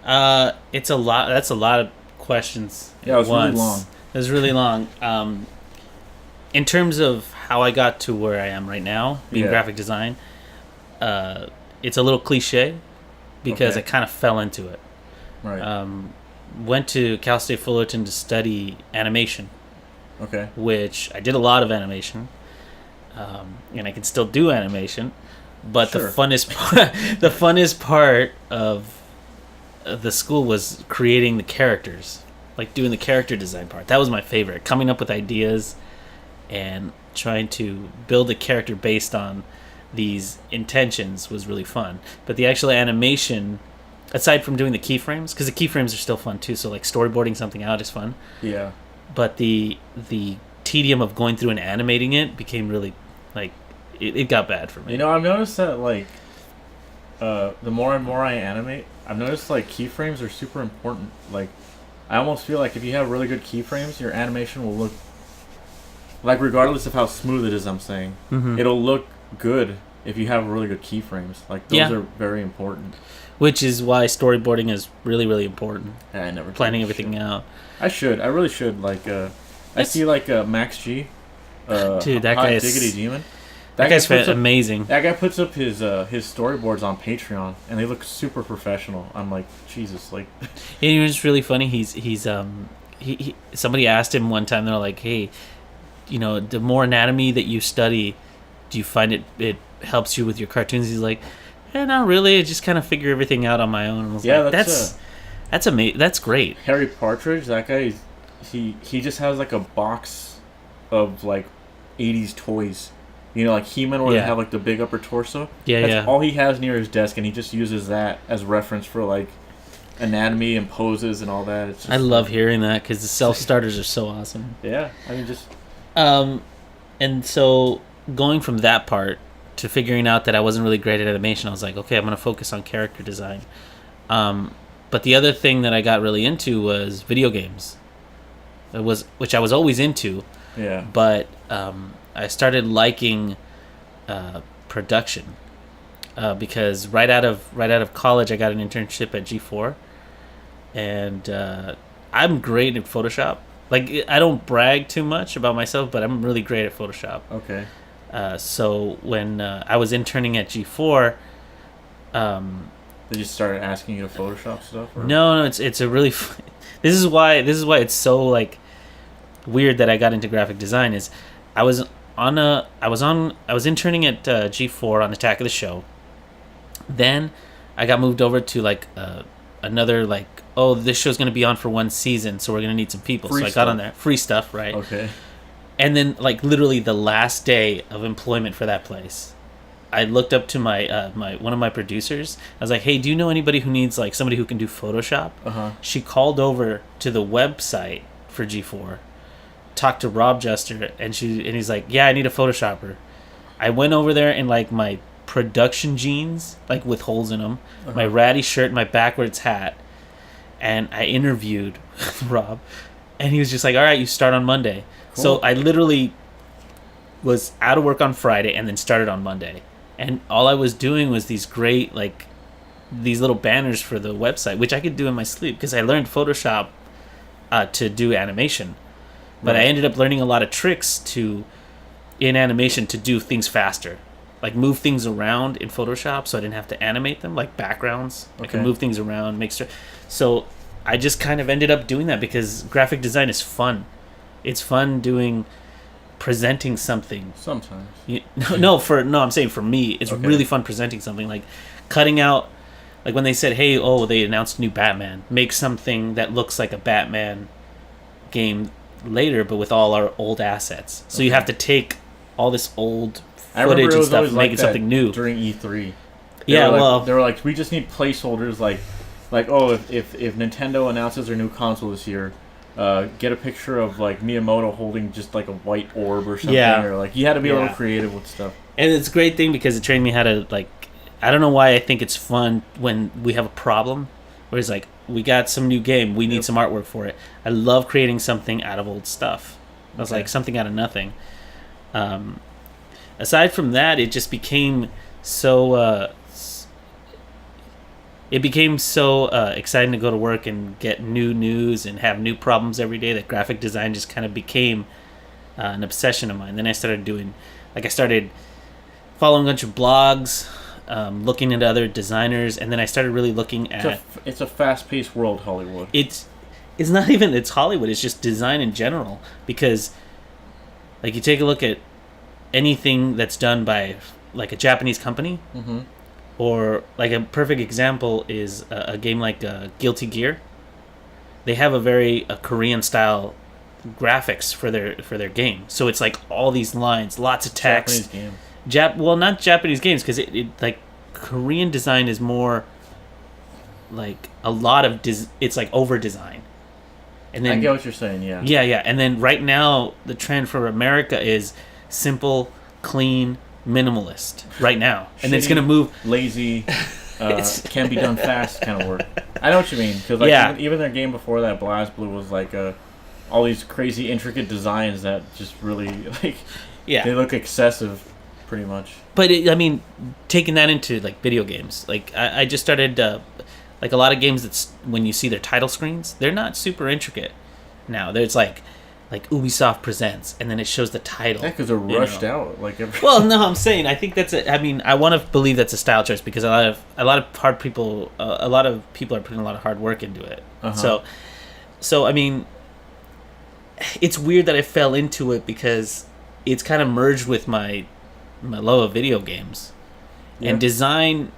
It's a lot. That's a lot of questions. Yeah, it was once. really long. It was really long. In terms of how I got to where I am right now, being graphic design, it's a little cliche because I kind of fell into it. Right. Went to Cal State Fullerton to study animation. Okay. Which I did a lot of animation, and I can still do animation. But the funnest part of the school was creating the characters, like doing the character design part. That was my favorite. Coming up with ideas and trying to build a character based on these intentions was really fun. But the actual animation, aside from doing the keyframes, because the keyframes are still fun too. So like storyboarding something out is fun. Yeah. But the tedium of going through and animating it became really like it got bad for me. You know, I've noticed that like the more and more I animate, I've noticed like keyframes are super important. Like I almost feel like if you have really good keyframes, your animation will look like, regardless of how smooth it is, I'm saying, it'll look good if you have really good keyframes. Like those are very important. Which is why storyboarding is really, really important. Yeah, I never planning everything out. I really should. Like I see like Max G. Dude, that guy is Diggity Demon. That guy's amazing. That guy puts up his storyboards on Patreon, and they look super professional. I'm like, Jesus, like. Yeah, you know, it's really funny. He somebody asked him one time. They're like, "Hey, you know, the more anatomy that you study, do you find it helps you with your cartoons?" He's like, "Yeah, not really. I just kind of figure everything out on my own." And I was like, that's amazing. That's great. Harry Partridge, that guy, he just has like a box of like 80s toys. You know, like He-Man, where they have like the big upper torso. That's all he has near his desk, and he just uses that as reference for like anatomy and poses and all that. It's just, I love hearing that because the self-starters are so awesome. Yeah, I mean, just. And so going from that part to figuring out that I wasn't really great at animation, I was like, okay, I'm going to focus on character design. But the other thing that I got really into was video games. Which I was always into. Yeah. But I started liking production because right out of college I got an internship at G4, and I'm great at Photoshop. Like I don't brag too much about myself, but I'm really great at Photoshop. Okay. So when I was interning at G4, they just started asking you to Photoshop stuff. Or? No, it's a really. This is why it's so like weird that I got into graphic design. Is I was interning at G4 on Attack of the Show. Then I got moved over to like another like, oh, this show's gonna be on for one season, so we're gonna need some people. I got on there, free stuff, right? Okay. And then like literally the last day of employment for that place, I looked up to my one of my producers. I was like, hey, do you know anybody who needs like somebody who can do Photoshop? She called over to the website for G4. Talked to Rob Jester, and he's like, yeah, I need a Photoshopper. I went over there in like my production jeans, like with holes in them, my ratty shirt, my backwards hat, and I interviewed Rob, and he was just like, all right, you start on Monday. Cool. So I literally was out of work on Friday and then started on Monday, and all I was doing was these great like these little banners for the website, which I could do in my sleep because I learned Photoshop to do animation. But I ended up learning a lot of tricks in animation to do things faster. Like move things around in Photoshop so I didn't have to animate them, like backgrounds. Okay. I could move things around, make sure. So I just kind of ended up doing that because graphic design is fun. It's fun presenting something. Sometimes. I'm saying for me, it's really fun presenting something. Like cutting out, like when they said, hey, they announced new Batman. Make something that looks like a Batman game later, but with all our old assets. So you have to take all this old footage and stuff and make it something new. During E3. They were like, we just need placeholders like if Nintendo announces their new console this year, get a picture of like Miyamoto holding just like a white orb or something. Or like you had to be a little creative with stuff. And it's a great thing because it trained me how to like, I don't know why I think it's fun when we have a problem where it's like, we got some new game, we need some artwork for it. I love creating something out of old stuff. It was like something out of nothing. Aside from that, it just became so it became so exciting to go to work and get new news and have new problems every day that graphic design just kind of became an obsession of mine. Then I started I started following a bunch of blogs, looking into other designers, and then I started really looking at... It's a fast-paced world, Hollywood. It's not even... It's Hollywood. It's just design in general. Because, like, you take a look at anything that's done by, like, a Japanese company, Mm-hmm. or, like, a perfect example is a game like Guilty Gear. They have a Korean-style graphics for their game. So it's, like, all these lines, lots of text. Japanese game. Well, not Japanese games, because it like Korean design is more like a lot of it's like over design. And then I get what you're saying. Yeah. Yeah. And then right now the trend for America is simple, clean, minimalist. Right now, and then it's gonna move lazy. Can be done fast kind of work. I know what you mean, because like even their game before that, Blast Blue, was like all these crazy intricate designs that just really like they look excessive. Pretty much. But, taking that into, like, video games. Like, I just started, like, a lot of games that's, when you see their title screens, they're not super intricate now. There's, like Ubisoft Presents, and then it shows the title. Yeah, because they're rushed out. Like Well, no, I'm saying, I think that's I want to believe that's a style choice, because a lot of people are putting a lot of hard work into it. Uh-huh. So, it's weird that I fell into it, because it's kind of merged with my love of video games and design.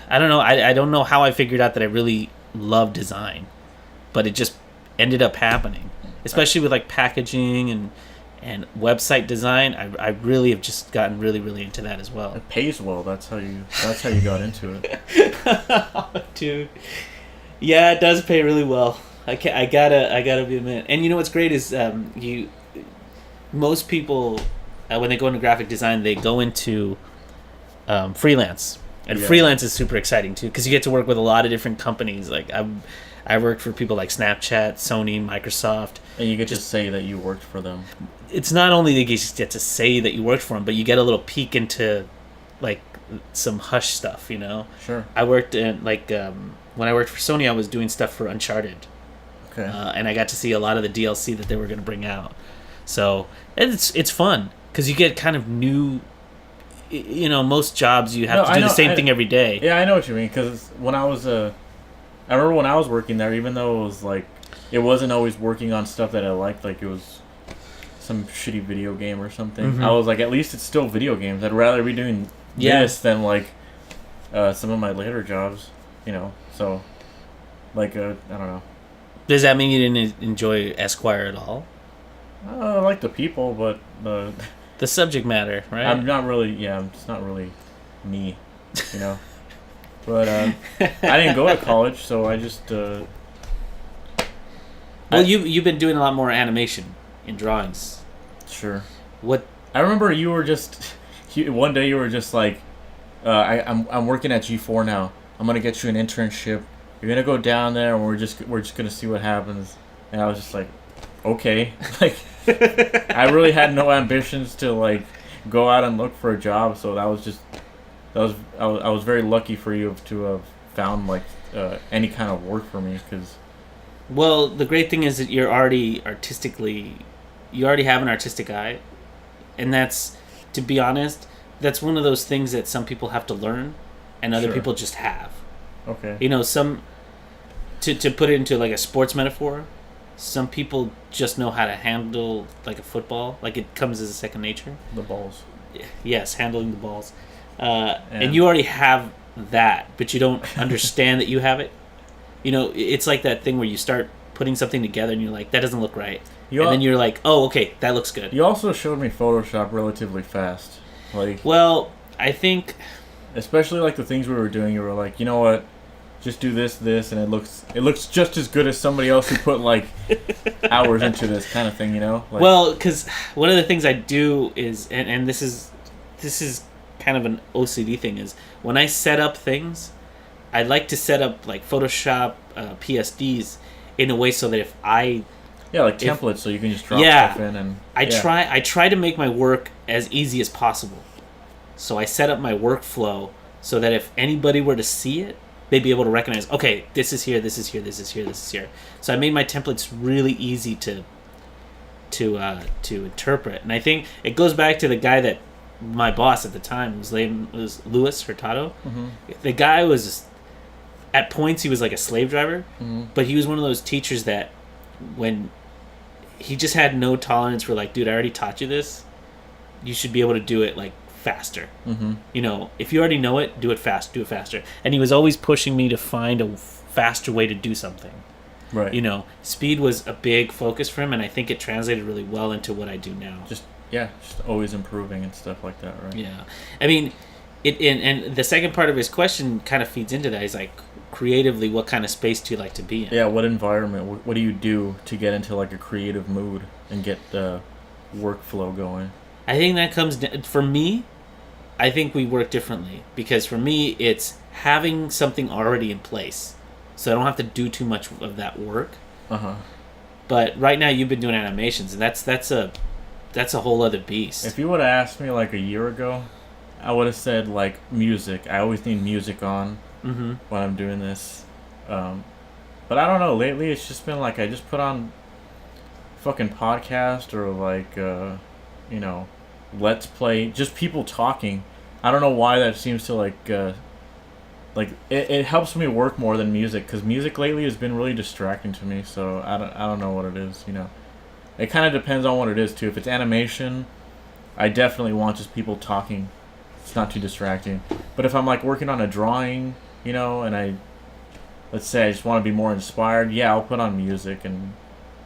I don't know. I don't know how I figured out that I really love design, but it just ended up happening, especially with like packaging and website design. I really have just gotten really, really into that as well. It pays well. That's how you got into it. Dude. Yeah, it does pay really well. I gotta be admit. And you know what's great is most people, when they go into graphic design, they go into freelance. And freelance is super exciting, too, because you get to work with a lot of different companies. Like, I worked for people like Snapchat, Sony, Microsoft. And you get to say that you worked for them. It's not only that you get to say that you worked for them, but you get a little peek into, like, some hush stuff, you know? Sure. I worked in, like, when I worked for Sony, I was doing stuff for Uncharted. Okay. And I got to see a lot of the DLC that they were going to bring out. So, it's fun. Because you get kind of new, most jobs you have to do the same thing every day. Yeah, I know what you mean. Because when I remember when I was working there, even though it was like, it wasn't always working on stuff that I liked, like it was some shitty video game or something. Mm-hmm. I was like, at least it's still video games. I'd rather be doing this than like some of my later jobs, So, like, I don't know. Does that mean you didn't enjoy Esquire at all? I like the people, but the subject matter, right? I'm not really. Yeah, it's not really me, But I didn't go to college, so I just. Well, you've been doing a lot more animation in drawings. Sure. What? I remember you were just one day you were just like, I'm working at G4 now. I'm gonna get you an internship. You're gonna go down there, and we're just gonna see what happens. And I was just like, okay, like. I really had no ambitions to like go out and look for a job, so I was very lucky for you to have found like any kind of work for me, because. Well, the great thing is that you already have an artistic eye, and that's, to be honest, that's one of those things that some people have to learn, and other people just have. Okay. To put it into like a sports metaphor. Some people just know how to handle like a football, like it comes as a second nature. The balls. Yes, handling the balls. And you already have that, but you don't understand that you have it. It's like that thing where you start putting something together and you're like, that doesn't look right. Then you're like, oh, okay, that looks good. You also showed me Photoshop relatively fast. Well, I think... Especially like the things we were doing, you were like, you know what? Just do this, and it looks just as good as somebody else who put like hours into this kind of thing, Well, because one of the things I do is, and this is kind of an OCD thing, is when I set up things, I like to set up like Photoshop PSDs in a way so that templates, so you can just drop stuff in, and I try to make my work as easy as possible. So I set up my workflow so that if anybody were to see it, they'd be able to recognize, okay, this is here, this is here, this is here, this is here. So I made my templates really easy to interpret. And I think it goes back to the guy that my boss at the time, his name was Louis Hurtado. Mm-hmm. The guy was, at points, he was like a slave driver, Mm-hmm. but he was one of those teachers that when he just had no tolerance for, like, dude, I already taught you this, you should be able to do it, like, faster. Mm-hmm. You know, if you already know it, do it faster. And he was always pushing me to find a faster way to do something. Right. You know, speed was a big focus for him, and I think it translated really well into what I do now. Just always improving and stuff like that, right? Yeah. I mean, and the second part of his question kind of feeds into that. He's like, creatively, what kind of space do you like to be in? Yeah, what environment, what do you do to get into, like, a creative mood and get the workflow going? I think that comes, for me, I think we work differently. Because for me, it's having something already in place. So I don't have to do too much of that work. Uh-huh. But right now, you've been doing animations, and that's a whole other beast. If you would have asked me, like, a year ago, I would have said, like, music. I always need music on Mm-hmm. when I'm doing this. But I don't know. Lately, it's just been, like, I just put on fucking podcast or, like, you know, Let's Play. Just people talking. I don't know why that seems to, like it helps me work more than music, because music lately has been really distracting to me. So I don't know what it is, you know. It kind of depends on what it is too. If it's animation, I definitely want just people talking. It's not too distracting. But if I'm, like, working on a drawing, you know, and let's say I just want to be more inspired, yeah, I'll put on music and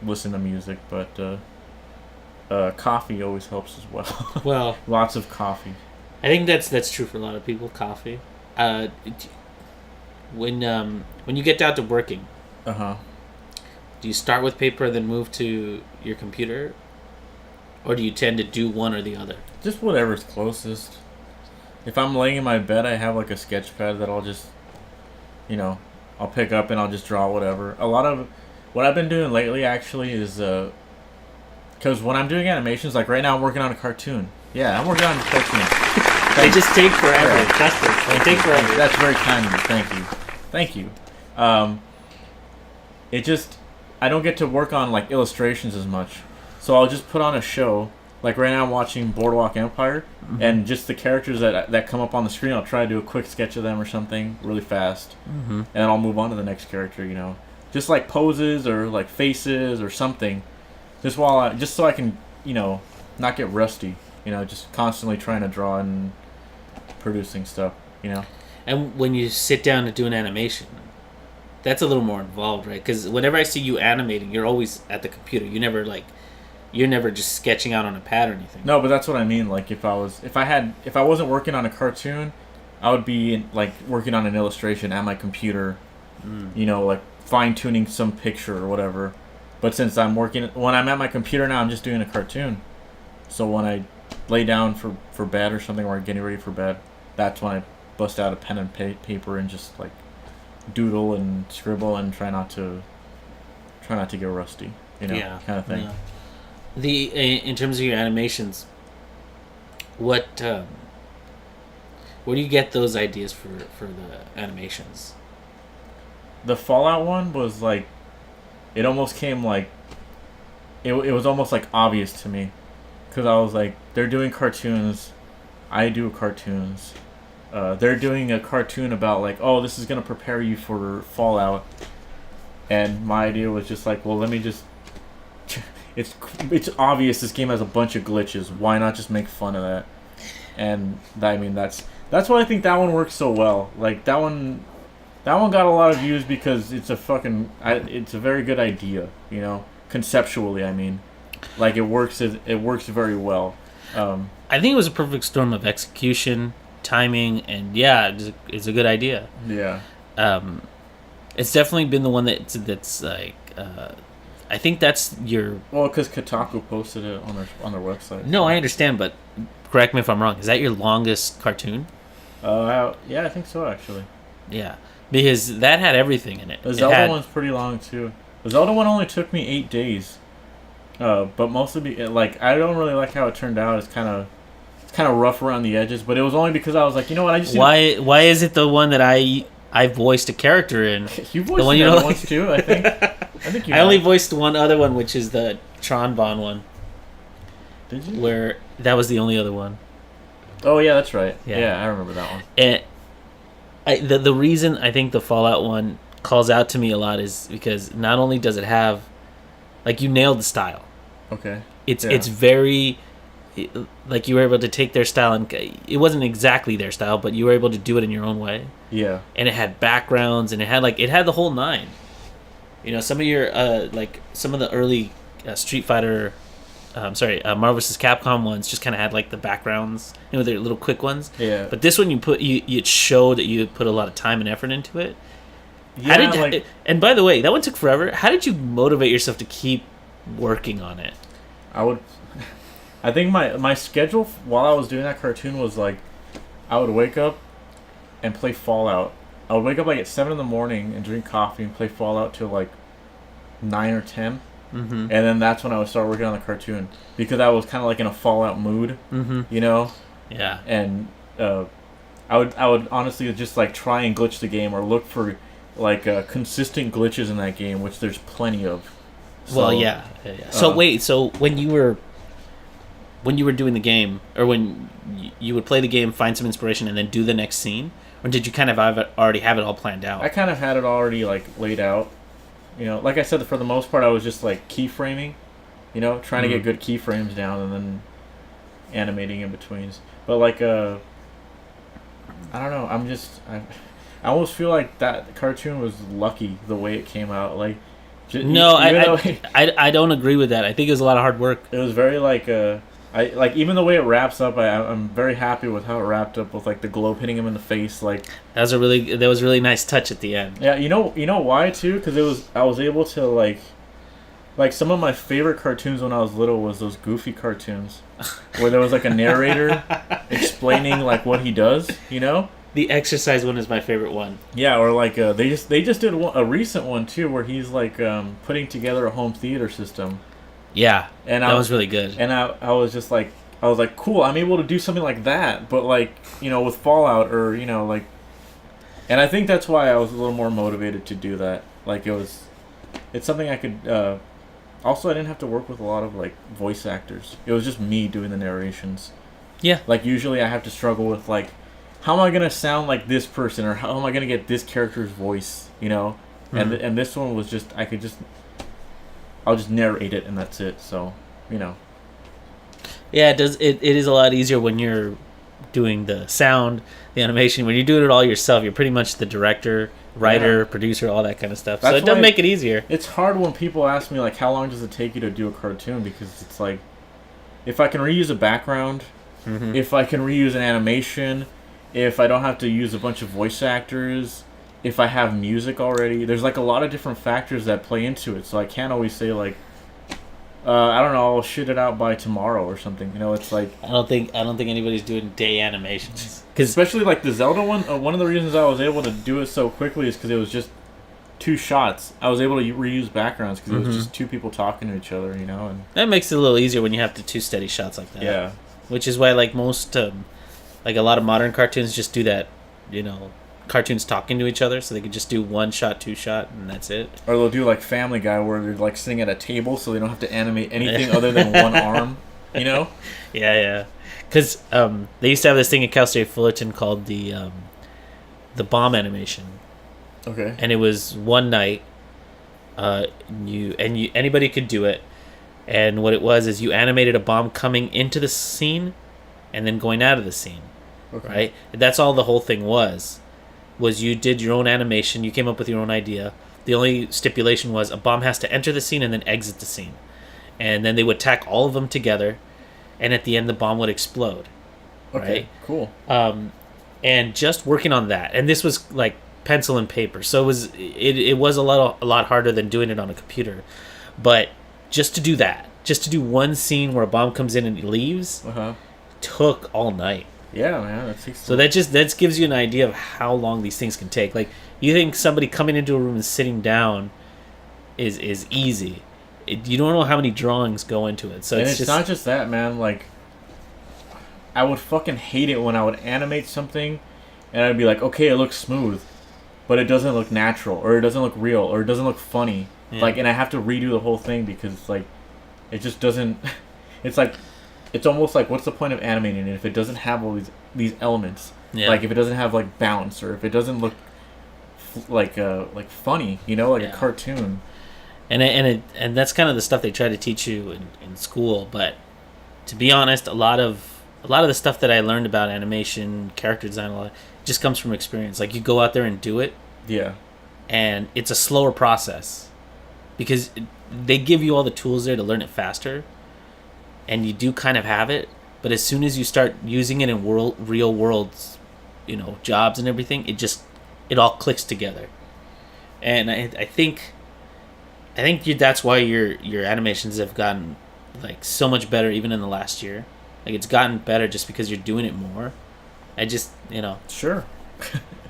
listen to music. But coffee always helps as well. Well, Lots of coffee. I think that's true for a lot of people. Coffee. When you get down to working, Uh-huh. do you start with paper and then move to your computer, or do you tend to do one or the other? Just whatever's closest. If I'm laying in my bed, I have, like, a sketch pad that I'll just, you know, I'll pick up and I'll just draw whatever. A lot of what I've been doing lately, actually, is because when I'm doing animations, like right now I'm working on a cartoon. Yeah, I'm working on a cartoon. They just take forever. Yeah. Trust me. They take forever. That's very kind of you. Thank you. It just, I don't get to work on, like, illustrations as much. So I'll just put on a show. Like right now I'm watching Boardwalk Empire, Mm-hmm. and just the characters that come up on the screen, I'll try to do a quick sketch of them or something really fast. Mm-hmm. And then I'll move on to the next character, you know. Just like poses or like faces or something. Just so I can, you know, not get rusty. You know, just constantly trying to draw and producing stuff, you know. And when you sit down to do an animation, that's a little more involved, right? Because whenever I see you animating, you're always at the computer. You're never just sketching out on a pad or anything. No, but that's what I mean. Like if I wasn't working on a cartoon, I would be, like, working on an illustration at my computer, you know, like fine tuning some picture or whatever. But since when I'm at my computer now, I'm just doing a cartoon. So when I lay down for bed or something, or getting ready for bed, that's when I bust out a pen and paper and just, like, doodle and scribble and try not to get rusty, you know, Yeah, kind of thing. yeah. In terms of your animations, where do you get those ideas for the animations? The Fallout one was, like, it almost came, like, it was almost, like, obvious to me, because I was like, they're doing cartoons, I do cartoons, they're doing a cartoon about, like, oh, this is gonna prepare you for Fallout, and my idea was just like, well, let me just it's obvious this game has a bunch of glitches. Why not just make fun of that? And I mean, that's why I think that one works so well. Like that one got a lot of views because it's a very good idea. You know, conceptually, I mean, like it works very well. I think it was a perfect storm of execution, timing, and yeah, it's a good idea. Yeah. It's definitely been the one that's like. I think that's your... Well, because Kotaku posted it on their website. No, I understand, but correct me if I'm wrong. Is that your longest cartoon? Yeah, I think so, actually. Yeah, because that had everything in it. The Zelda one's pretty long, too. The Zelda one only took me 8 days. But mostly, like, I don't really like how it turned out. It's kind kind of rough around the edges, but it was only because I was like, you know what, I just why is it the one that I voiced a character in? You voiced the one the other ones too, I think. I only voiced one other one, which is the Tron Bon one. Did you? Where that was the only other one. Oh yeah, that's right. Yeah, I remember that one. And the reason I think the Fallout one calls out to me a lot is because not only does it have, like, you nailed the style. Okay. It's very, like, you were able to take their style, and it wasn't exactly their style, but you were able to do it in your own way. Yeah. And it had backgrounds, and it had the whole nine. You know, some of your some of the early Street Fighter, Marvel vs. Capcom ones just kind of had like the backgrounds, you know, they're little quick ones. Yeah. But this one, it showed that you put a lot of time and effort into it. Yeah. And by the way, that one took forever. How did you motivate yourself to keep working on it? I think my schedule while I was doing that cartoon was like, I would wake up and play Fallout. I would wake up like at 7 in the morning and drink coffee and play Fallout till like 9 or 10. Mm-hmm. And then that's when I would start working on the cartoon because I was kind of like in a Fallout mood, you know. Yeah. And I would honestly just like try and glitch the game or look for like consistent glitches in that game, which there's plenty of. So, well, yeah. So wait, so when you were doing the game, or when you would play the game, find some inspiration, and then do the next scene, or did you kind of already have it all planned out? I kind of had it already like laid out. You know, like I said, for the most part, I was just like keyframing, you know, trying to get good keyframes down and then animating in betweens. But like, I don't know. I almost feel like that cartoon was lucky the way it came out. Like, no, I don't agree with that. I think it was a lot of hard work. It was very like even the way it wraps up, I'm very happy with how it wrapped up with like the globe hitting him in the face. Like that was a really nice touch at the end. Yeah, you know why too? Because I was able to like some of my favorite cartoons when I was little was those Goofy cartoons where there was like a narrator explaining like what he does. You know. The exercise one is my favorite one. Yeah, or like they just did a recent one too where he's like putting together a home theater system. Yeah, and that was really good. And I was just like, cool, I'm able to do something like that, but like, you know, with Fallout or, you know, like, and I think that's why I was a little more motivated to do that. Like it's something I could, also I didn't have to work with a lot of like voice actors. It was just me doing the narrations. Yeah. Like usually I have to struggle with like, how am I going to sound like this person or how am I going to get this character's voice, you know? Mm-hmm. And this one was just, I'll just narrate it and that's it. So, you know. Yeah, it does. It is a lot easier when you're doing the sound, the animation. When you're doing it all yourself, you're pretty much the director, writer, producer, all that kind of stuff. So it does make it easier. It's hard when people ask me like, how long does it take you to do a cartoon? Because it's like, if I can reuse a background, if I can reuse an animation, if I don't have to use a bunch of voice actors, if I have music already, there's like a lot of different factors that play into it. So I can't always say like, I don't know, I'll shit it out by tomorrow or something. You know, it's like I don't think anybody's doing day animations. Cause especially like the Zelda one. One of the reasons I was able to do it so quickly is because it was just 2 shots. I was able to reuse backgrounds because it was just 2 people talking to each other. You know, and that makes it a little easier when you have the 2 steady shots like that. Yeah, which is why like most like a lot of modern cartoons just do that. You know. Cartoons talking to each other, so they could just do 1 shot, 2 shot, and that's it. Or they'll do like Family Guy, where they're like sitting at a table, so they don't have to animate anything other than one arm. You know? Yeah. Because they used to have this thing at Cal State Fullerton called the bomb animation. Okay. And it was one night. Anybody could do it, and what it was is you animated a bomb coming into the scene, and then going out of the scene. Okay. Right. That's all the whole thing was you did your own animation, you came up with your own idea. The only stipulation was a bomb has to enter the scene and then exit the scene. And then they would tack all of them together, and at the end the bomb would explode. Okay, right? Cool. And just working on that, and this was like pencil and paper, so it was a lot harder than doing it on a computer. But just to do that, just to do one scene where a bomb comes in and leaves, took all night. Yeah, man. So that gives you an idea of how long these things can take. Like, you think somebody coming into a room and sitting down is easy. You don't know how many drawings go into it. So it's not just that, man. Like, I would fucking hate it when I would animate something, and I'd be like, okay, it looks smooth, but it doesn't look natural, or it doesn't look real, or it doesn't look funny. Yeah. Like, and I have to redo the whole thing because like, it just doesn't. It's like, it's almost like, what's the point of animating it if it doesn't have all these elements? Yeah. Like if it doesn't have like bounce, or if it doesn't look like funny, you know, like a cartoon. And that's kind of the stuff they try to teach you in school. But to be honest, a lot of the stuff that I learned about animation, character design, a lot just comes from experience. Like you go out there and do it. Yeah. And it's a slower process because they give you all the tools there to learn it faster, and you do kind of have it. But as soon as you start using it in real world, jobs and everything, it all clicks together. And I think that's why your animations have gotten like so much better even in the last year. Like it's gotten better just because you're doing it more. Sure.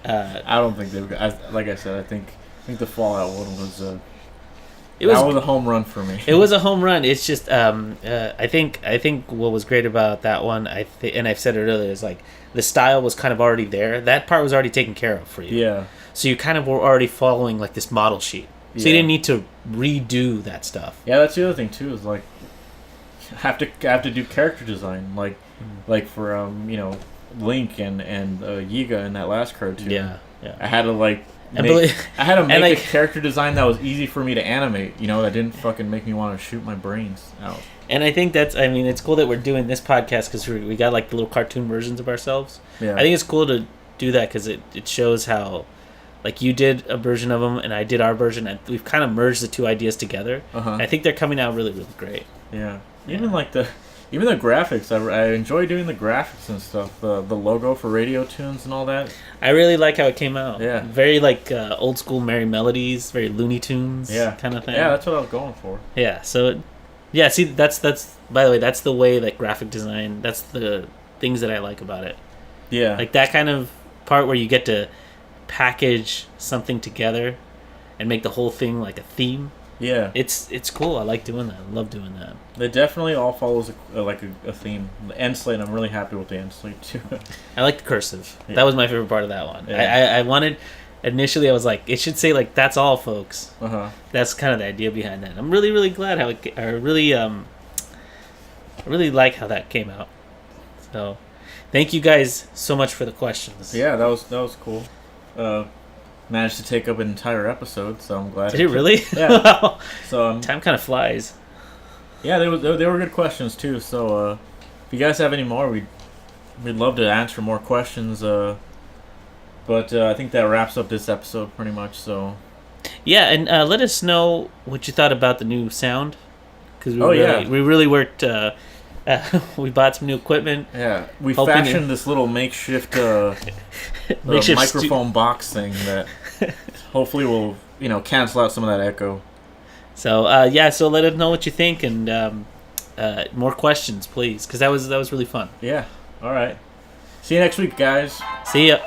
I don't think they've got. Like I said, I think the Fallout one was that was a home run for me. It was a home run. It's just I think what was great about that one, and I've said it earlier, is like the style was kind of already there. That part was already taken care of for you. Yeah. So you kind of were already following like this model sheet. So you didn't need to redo that stuff. Yeah, that's the other thing too. Is like I have to do character design, like for Link and Yiga in that last cartoon. Yeah. I had to make a character design that was easy for me to animate. That didn't fucking make me want to shoot my brains out. And I think it's cool that we're doing this podcast because we got like the little cartoon versions of ourselves. Yeah. I think it's cool to do that because it shows how, like, you did a version of them and I did our version, and we've kind of merged the two ideas together. Uh-huh. I think they're coming out really, really great. Yeah. Even the graphics, I enjoy doing the graphics and stuff. The logo for Radio Toons and all that. I really like how it came out. Yeah. Very like old school Merry Melodies, very Looney Tunes kind of thing. Yeah, that's what I was going for. Yeah. So, see, that's by the way, that's the way that graphic design. That's the things that I like about it. Yeah. Like that kind of part where you get to package something together and make the whole thing like a theme. Yeah, it's cool. I like doing that. I love doing that. It definitely all follows a theme. The end slate, I'm really happy with the end slate too. I like the cursive. Yeah. That was my favorite part of that one. Yeah. I wanted, initially I was like, it should say like that's all, folks. Uh-huh. That's kind of the idea behind that. I'm really, really glad how I really like how that came out. So, thank you guys so much for the questions. Yeah, that was cool. Managed to take up an entire episode, so I'm glad. Did it really? Yeah. So time kind of flies. Yeah, they were good questions too. So if you guys have any more, we'd love to answer more questions. But I think that wraps up this episode pretty much. So yeah, and let us know what you thought about the new sound, because we really worked. We bought some new equipment. Yeah, we fashioned this little makeshift microphone box thing that hopefully will cancel out some of that echo. So so let us know what you think, and more questions, please, because that was really fun. Yeah. All right. See you next week, guys. See ya.